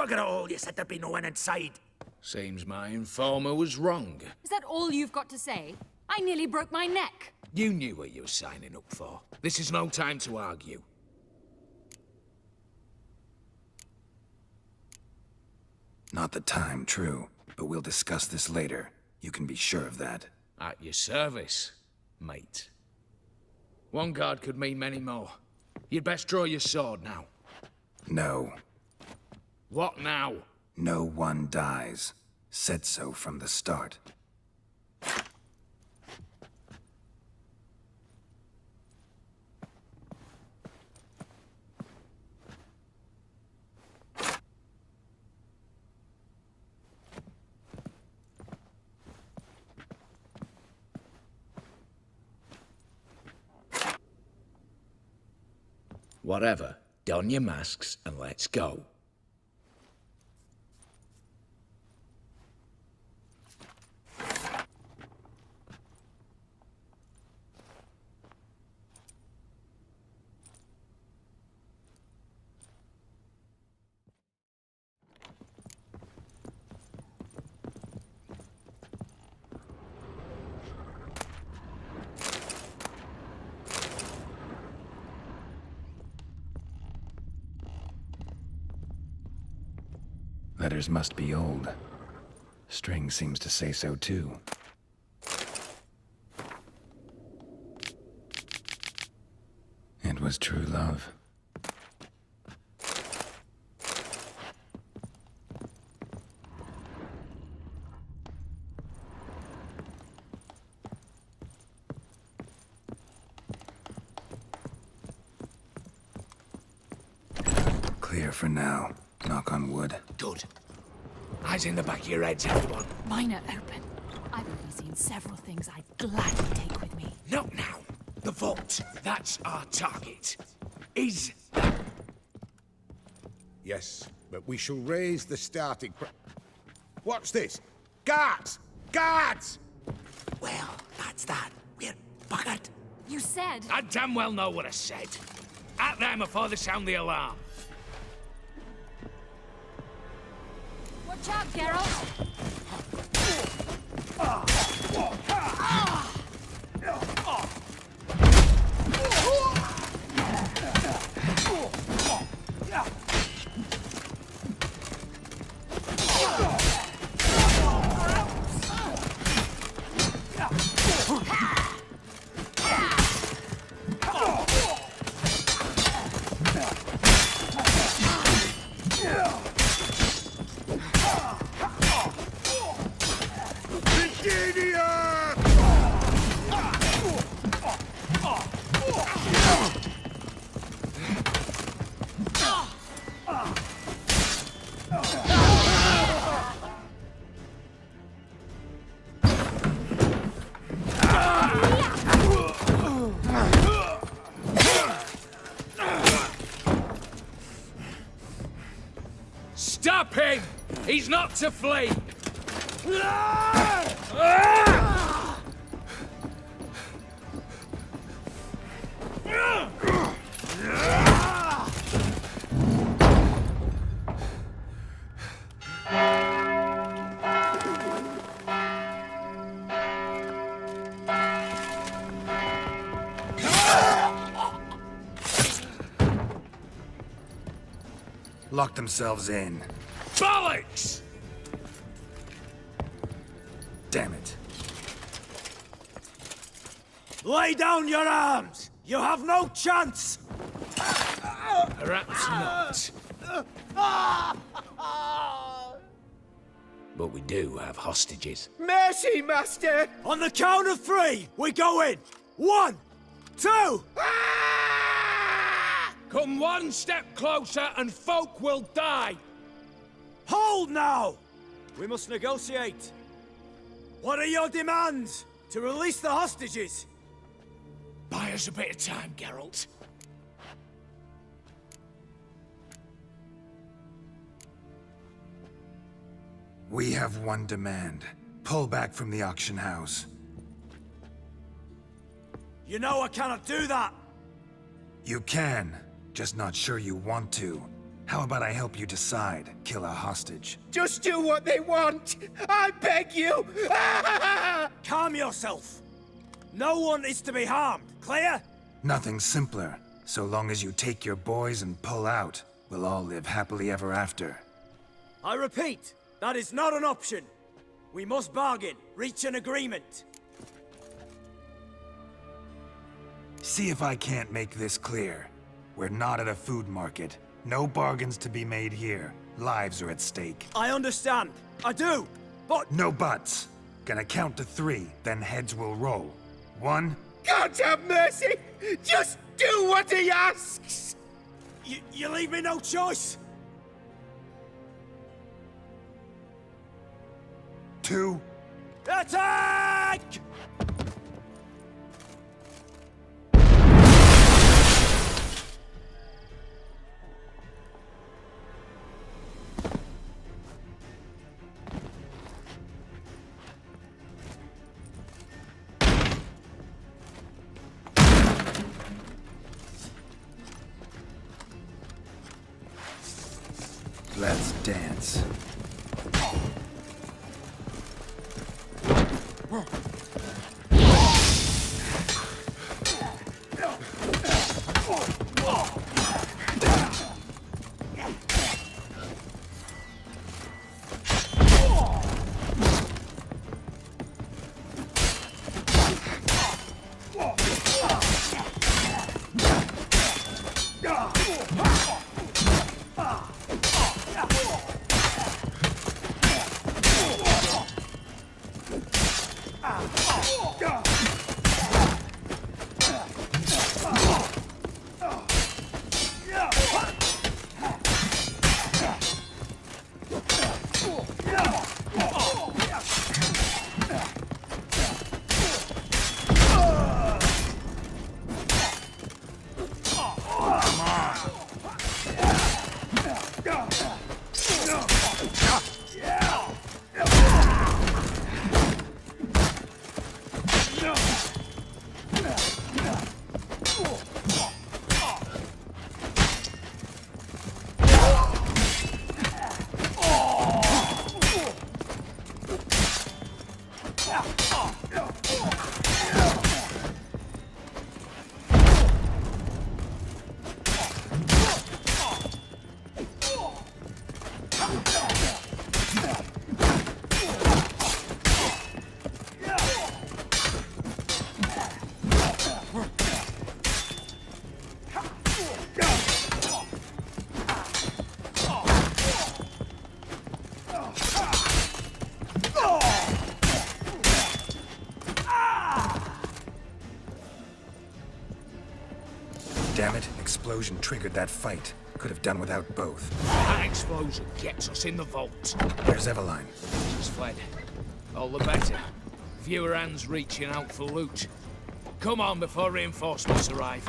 Bugger it all, you said there'd be no one inside. Seems my informer was wrong. Is that all you've got to say? I nearly broke my neck. You knew what you were signing up for. This is no time to argue. Not the time, true. But we'll discuss this later. You can be sure of that. At your service, mate. One guard could mean many more. You'd best draw your sword now. No. What now? No one dies. Said so from the start. Whatever. Don your masks and let's go. Letters must be old. String seems to say so too. It was true love. Clear for now. Knock on wood. Good. Eyes in the back of your heads, everyone. Mine are open. I've already seen several things I'd gladly take with me. Not now. The vault. That's our target. Is... Yes, but we shall raise the starting What's this? Guards! Guards! Well, that's that. We're buggered. You said... I damn well know what I said. At them before they sound the alarm. Watch out, Geralt! Stop him! He's not to flee! Lock themselves in. Bollocks! Damn it. Lay down your arms! You have no chance! Perhaps not. But we do have hostages. Mercy, Master! On the count of three, we go in! 1, 2... Come one step closer and folk will die! Hold now! We must negotiate. What are your demands? To release the hostages? Buy us a bit of time, Geralt. We have one demand. Pull back from the auction house. You know I cannot do that! You can, just not sure you want to. How about I help you decide, kill a hostage? Just do what they want! I beg you! Calm yourself. No one is to be harmed, clear? Nothing simpler. So long as you take your boys and pull out, we'll all live happily ever after. I repeat, that is not an option. We must bargain, reach an agreement. See if I can't make this clear. We're not at a food market. No bargains to be made here. Lives are at stake. I understand. I do. But... No buts. Gonna count to 3, then heads will roll. 1... God have mercy! Just do what he asks! You leave me no choice. 2... Attack! Let's dance. Damn it, explosion triggered that fight. Could have done without both. That explosion gets us in the vault. Where's Eveline? She's fled. All the better. Fewer hands reaching out for loot. Come on before reinforcements arrive.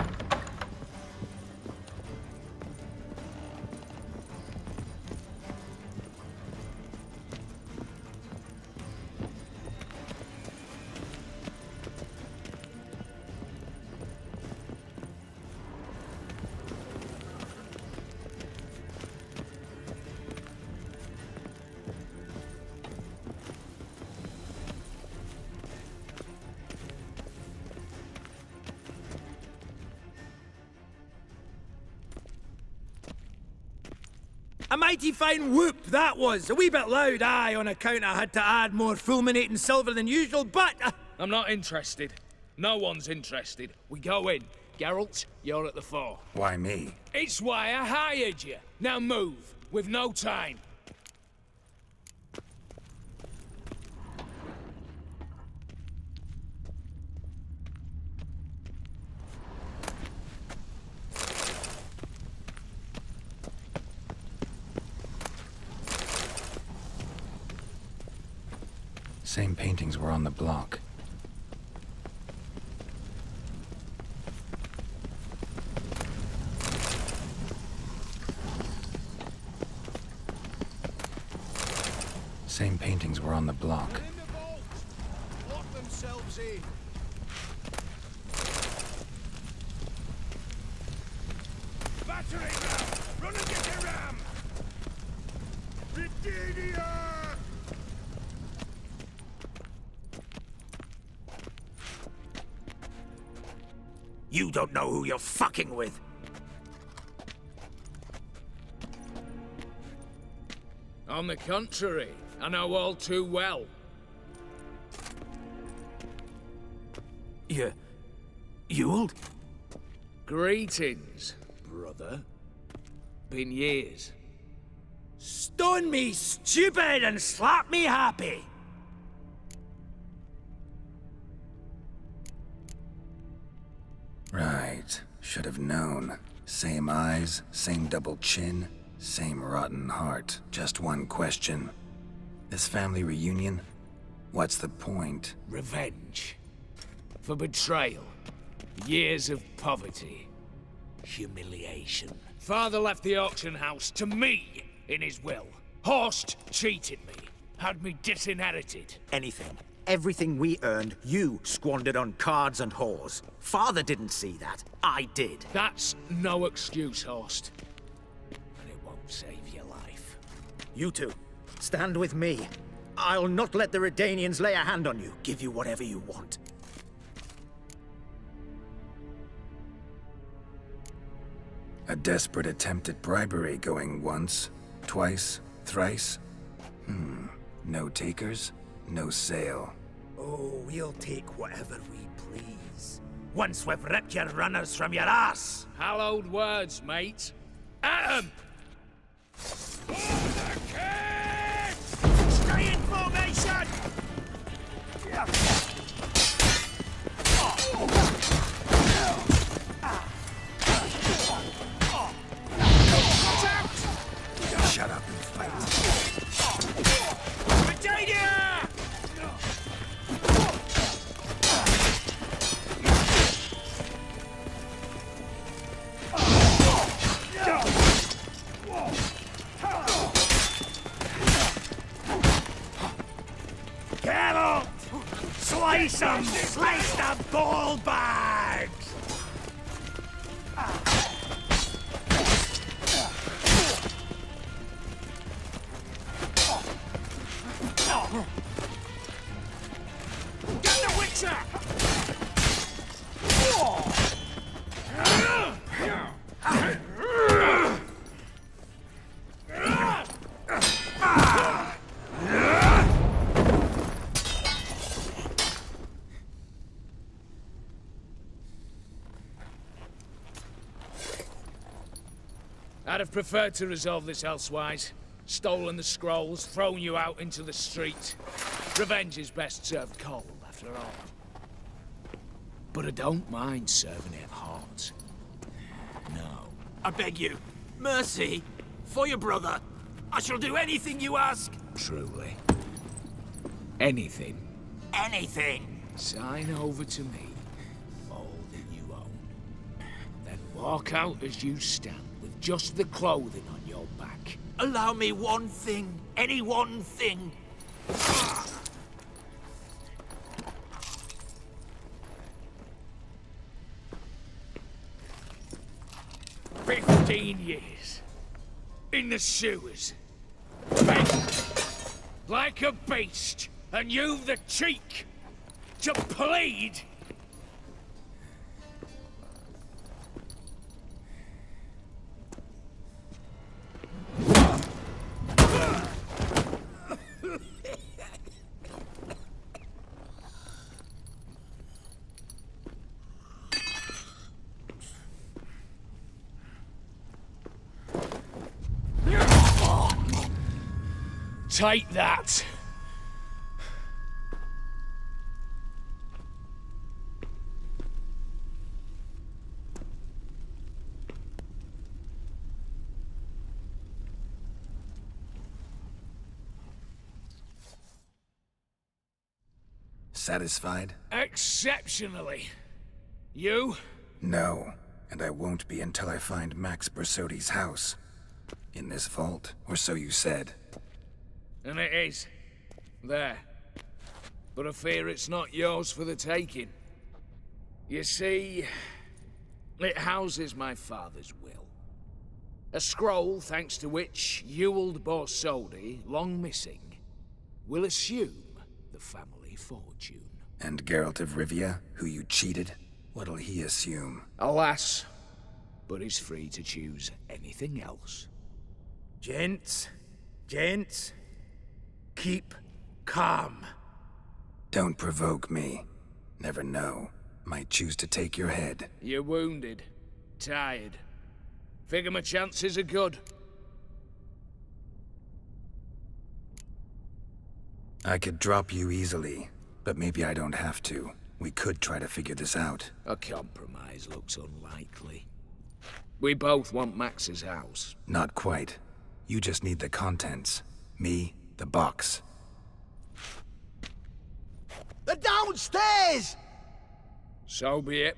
A mighty fine whoop that was. A wee bit loud, aye, on account I had to add more fulminating silver than usual, but... I'm not interested. No one's interested. We go in. Geralt, you're at the fore. Why me? It's why I hired you. Now move. We've no time. Same paintings were on the block. Same paintings were on the block. Lock themselves in. Battering ram! Run and get your ram! You don't know who you're fucking with. On the contrary, I know all too well. Ewald? Greetings, brother. Been years. Stone me stupid and slap me happy! Right. Should have known. Same eyes, same double chin, same rotten heart. Just one question. This family reunion? What's the point? Revenge. For betrayal. Years of poverty. Humiliation. Father left the auction house to me in his will. Horst cheated me. Had me disinherited. Anything. Everything we earned, you squandered on cards and whores. Father didn't see that. I did. That's no excuse, Horst. And it won't save your life. You two, stand with me. I'll not let the Redanians lay a hand on you. Give you whatever you want. A desperate attempt at bribery going once, twice, thrice? No takers, no sale. Oh, we'll take whatever we please. Once we've ripped your runners from your ass! Hallowed words, mate. At 'em! Stay in formation! Shut up and fight. Potato! Get up! Slice them! Slice the ball bags! Get the Witcher! I'd have preferred to resolve this elsewise. Stolen the scrolls, thrown you out into the street. Revenge is best served cold, after all. But I don't mind serving it hot. No. I beg you, mercy, for your brother. I shall do anything you ask. Truly. Anything. Anything. Sign over to me all that you own. Then walk out as you stand, with just the clothing on your back. Allow me one thing. Any one thing. 15 years. In the sewers. Begged. Like a beast. And you've the cheek to plead. Take that. Satisfied? Exceptionally. You? No, and I won't be until I find Max Bersodi's house. In this vault, or so you said. And it is. There. But I fear it's not yours for the taking. You see, it houses my father's will. A scroll thanks to which Ewald Borsodi, long missing, will assume the family fortune. And Geralt of Rivia, who you cheated? What'll he assume? Alas, but he's free to choose anything else. Gents, keep calm. Don't provoke me. Never know. Might choose to take your head. You're wounded, tired. Figure my chances are good. I could drop you easily, but maybe I don't have to. We could try to figure this out. A compromise looks unlikely. We both want Max's house. Not quite. You just need the contents. Me, the box. They're downstairs! So be it.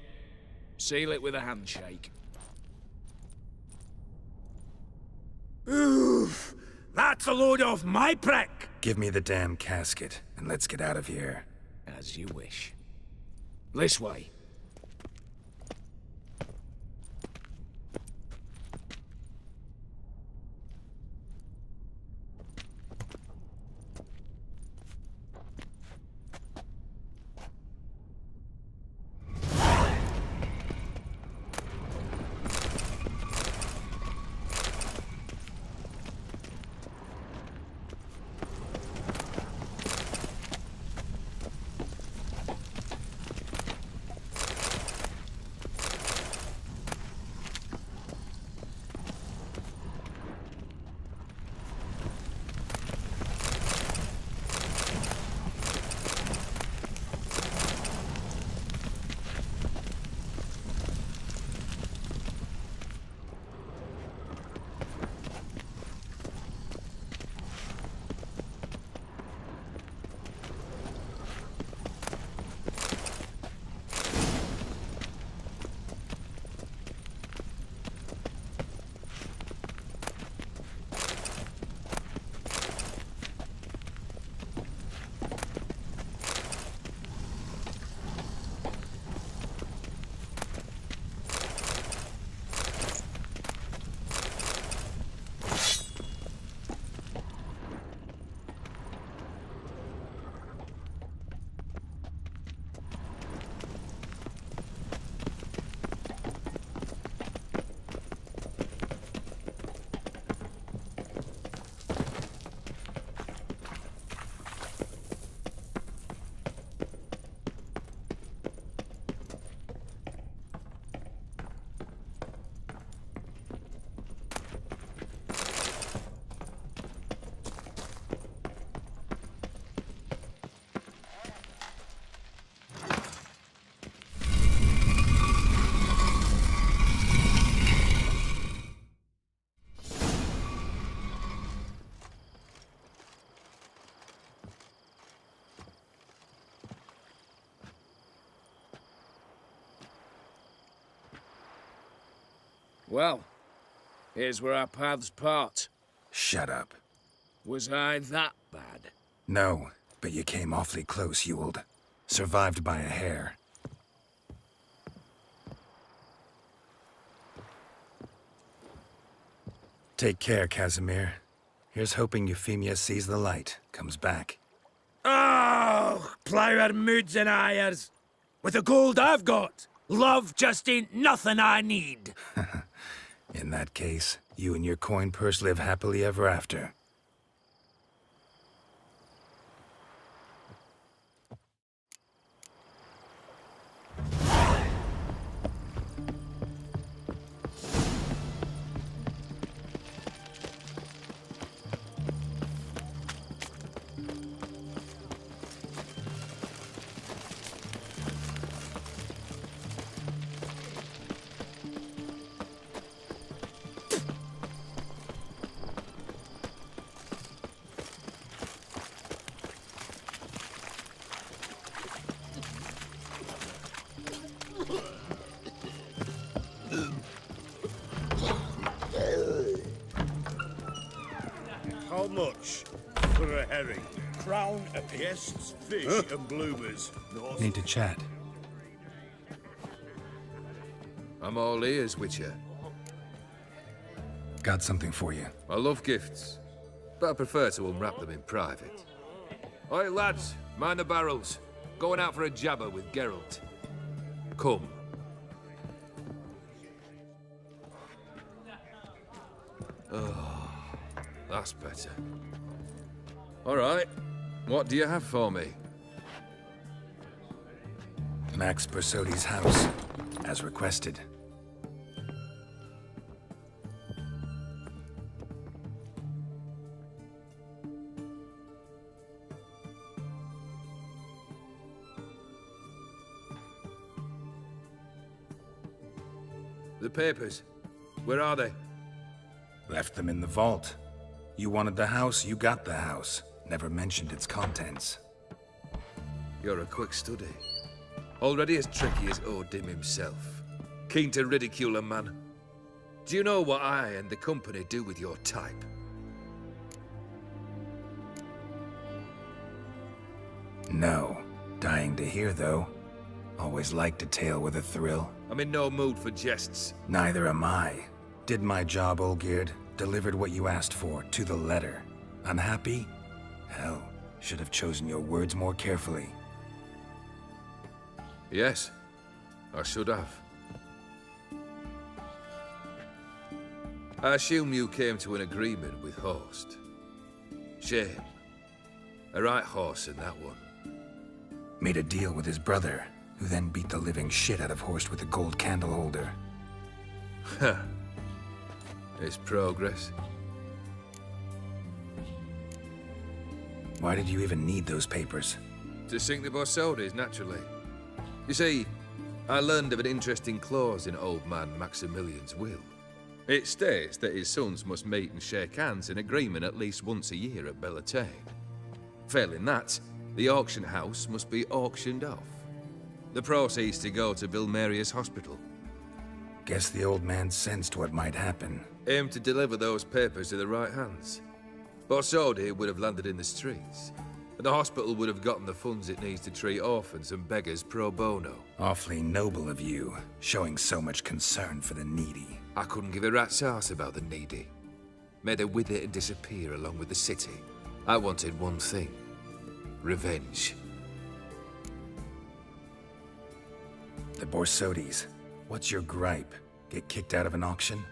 Seal it with a handshake. Oof! That's a load off my prick! Give me the damn casket, and let's get out of here. As you wish. This way. Well, here's where our paths part. Shut up. Was I that bad? No, but you came awfully close, Ewald. Survived by a hair. Take care, Casimir. Here's hoping Euphemia sees the light, comes back. Oh, plough our moods and ires. With the gold I've got, love just ain't nothing I need. In that case, you and your coin purse live happily ever after. How much for a herring? Crown a guests, fish, and bloomers. Need to chat. I'm all ears, Witcher. Got something for you. I love gifts, but I prefer to unwrap them in private. Oi, lads, mind the barrels. Going out for a jabber with Geralt. Come, Oh, that's better. All right. What do you have for me? Max Bersodi's house, as requested. The papers. Where are they? Left them in the vault. You wanted the house, you got the house. Never mentioned its contents. You're a quick study. Already as tricky as Odin himself. Keen to ridicule a man. Do you know what I and the company do with your type? No. Dying to hear, though. Always liked a tale with a thrill. I'm in no mood for jests. Neither am I. Did my job, Olgierd. Delivered what you asked for, to the letter. Unhappy? Hell, should have chosen your words more carefully. Yes, I should have. I assume you came to an agreement with Horst. Shame. A right horse in that one. Made a deal with his brother, who then beat the living shit out of Horst with a gold candle holder. Huh. It's progress. Why did you even need those papers? To sink the Borsodis, naturally. You see, I learned of an interesting clause in old man Maximilian's will. It states that his sons must meet and shake hands in agreement at least once a year at Bellatane. Failing that, the auction house must be auctioned off. The proceeds to go to Vilmeria's hospital. Guess the old man sensed what might happen. Aimed to deliver those papers to the right hands. Borsodi would have landed in the streets, and the hospital would have gotten the funds it needs to treat orphans and beggars pro bono. Awfully noble of you, showing so much concern for the needy. I couldn't give a rat's ass about the needy. Made her wither and disappear along with the city. I wanted one thing. Revenge. The Borsodis. What's your gripe? Get kicked out of an auction?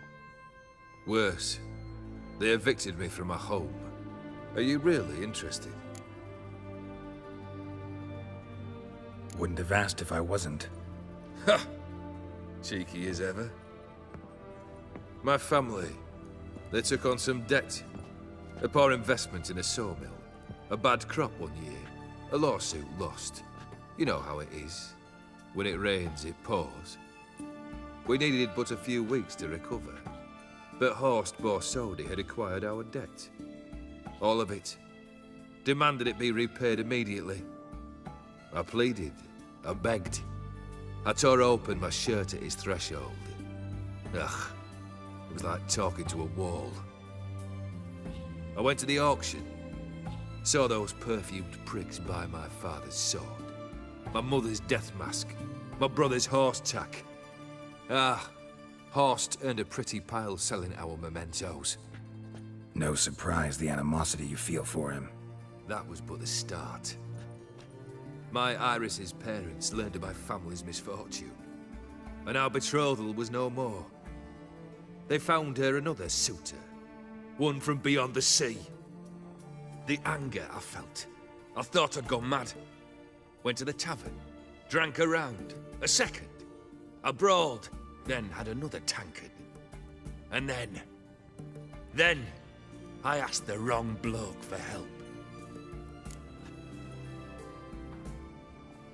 Worse. They evicted me from my home. Are you really interested? Wouldn't have asked if I wasn't. Ha! Cheeky as ever. My family, they took on some debt. A poor investment in a sawmill. A bad crop one year. A lawsuit lost. You know how it is. When it rains, it pours. We needed but a few weeks to recover. But Horst Borsodi had acquired our debt. All of it. Demanded it be repaid immediately. I pleaded. I begged. I tore open my shirt at his threshold. Ugh. It was like talking to a wall. I went to the auction. Saw those perfumed pricks buy my father's sword. My mother's death mask. My brother's horse tack. Ah, Horst earned a pretty pile selling our mementos. No surprise the animosity you feel for him. That was but the start. My Iris's parents learned of my family's misfortune, and our betrothal was no more. They found her another suitor, one from beyond the sea. The anger I felt. I thought I'd gone mad. Went to the tavern, drank a round, a second. I brawled, then had another tankard. And then, I asked the wrong bloke for help.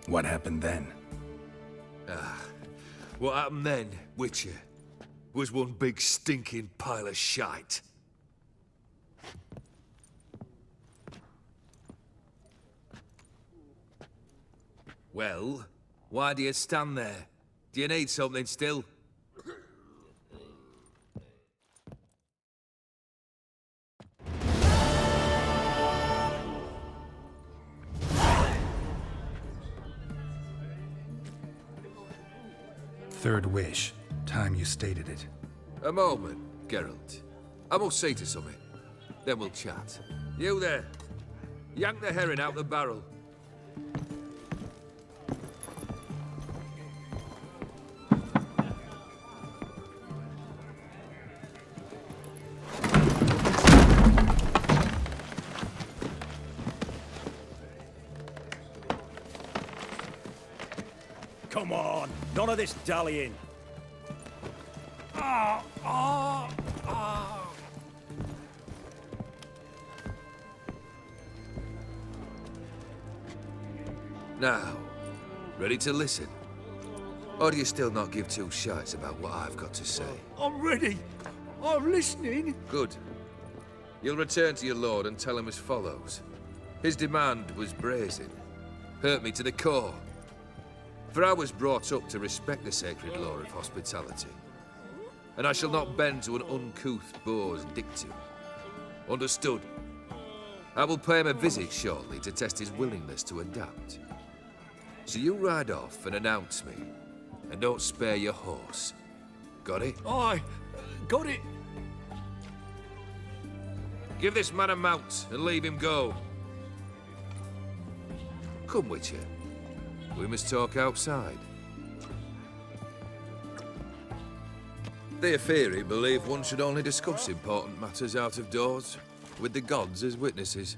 What happened then? What happened then, Witcher, was one big stinking pile of shite. Well, why do you stand there? Do you need something still? Third wish. Time you stated it. A moment, Geralt. I must see to something. Then we'll chat. You there. Yank the herring out the barrel. Come on, none of this dallying. Ah, ah, ah. Now, ready to listen? Or do you still not give two shites about what I've got to say? I'm ready. I'm listening. Good. You'll return to your lord and tell him as follows. His demand was brazen. Hurt me to the core. For I was brought up to respect the sacred law of hospitality. And I shall not bend to an uncouth boor's dictum. Understood? I will pay him a visit shortly to test his willingness to adapt. So you ride off and announce me. And don't spare your horse. Got it? Aye, got it. Give this man a mount and leave him go. Come, Witcher. We must talk outside. The Aetheri believe one should only discuss important matters out of doors, with the gods as witnesses.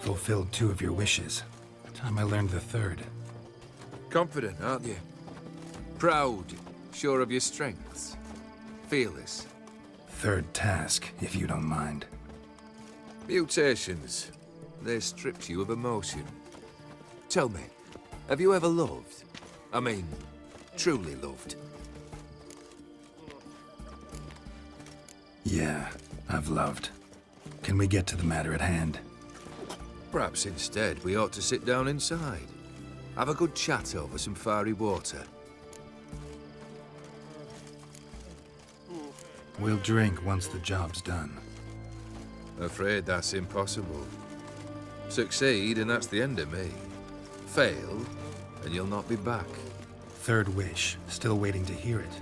Fulfilled 2 of your wishes. Time I learned the 3rd. Confident, aren't you? Proud, sure of your strengths. Fearless. 3rd task, if you don't mind. Mutations. They stripped you of emotion. Tell me, have you ever loved? I mean, truly loved? Yeah, I've loved. Can we get to the matter at hand? Perhaps instead we ought to sit down inside. Have a good chat over some fiery water. We'll drink once the job's done. Afraid that's impossible. Succeed, and that's the end of me. Fail, and you'll not be back. 3rd wish. Still waiting to hear it.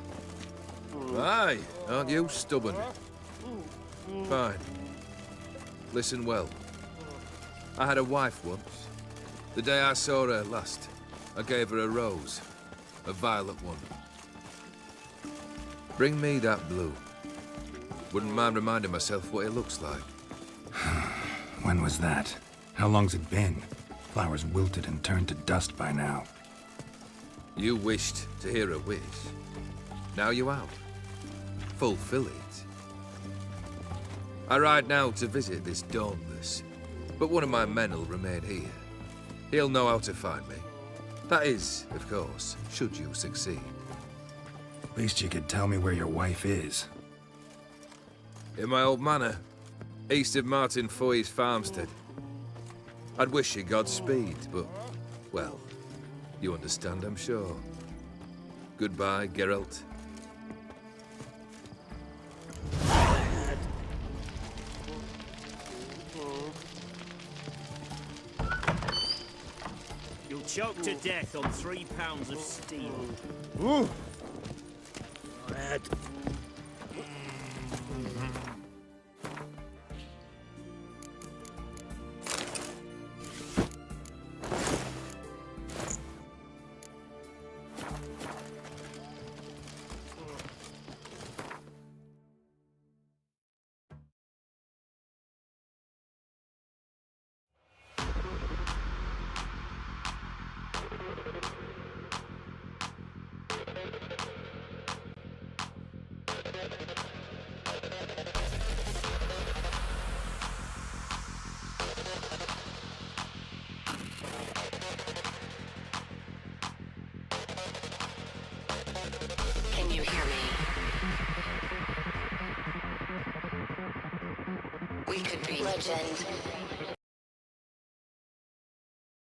Aye, aren't you stubborn? Fine. Listen well. I had a wife once. The day I saw her last, I gave her a rose. A violet one. Bring me that blue. Wouldn't mind reminding myself what it looks like. When was that? How long's it been? Flowers wilted and turned to dust by now. You wished to hear a wish. Now you have. Fulfill it. I ride now to visit this Dauntless, but one of my men will remain here. He'll know how to find me. That is, of course, should you succeed. At least you could tell me where your wife is. In my old manor, east of Martin Foy's farmstead. I'd wish you Godspeed, but, well, you understand, I'm sure. Goodbye, Geralt. You'll choke to death on 3 pounds of steel. Ooh. Red. Can you hear me? We could be legend.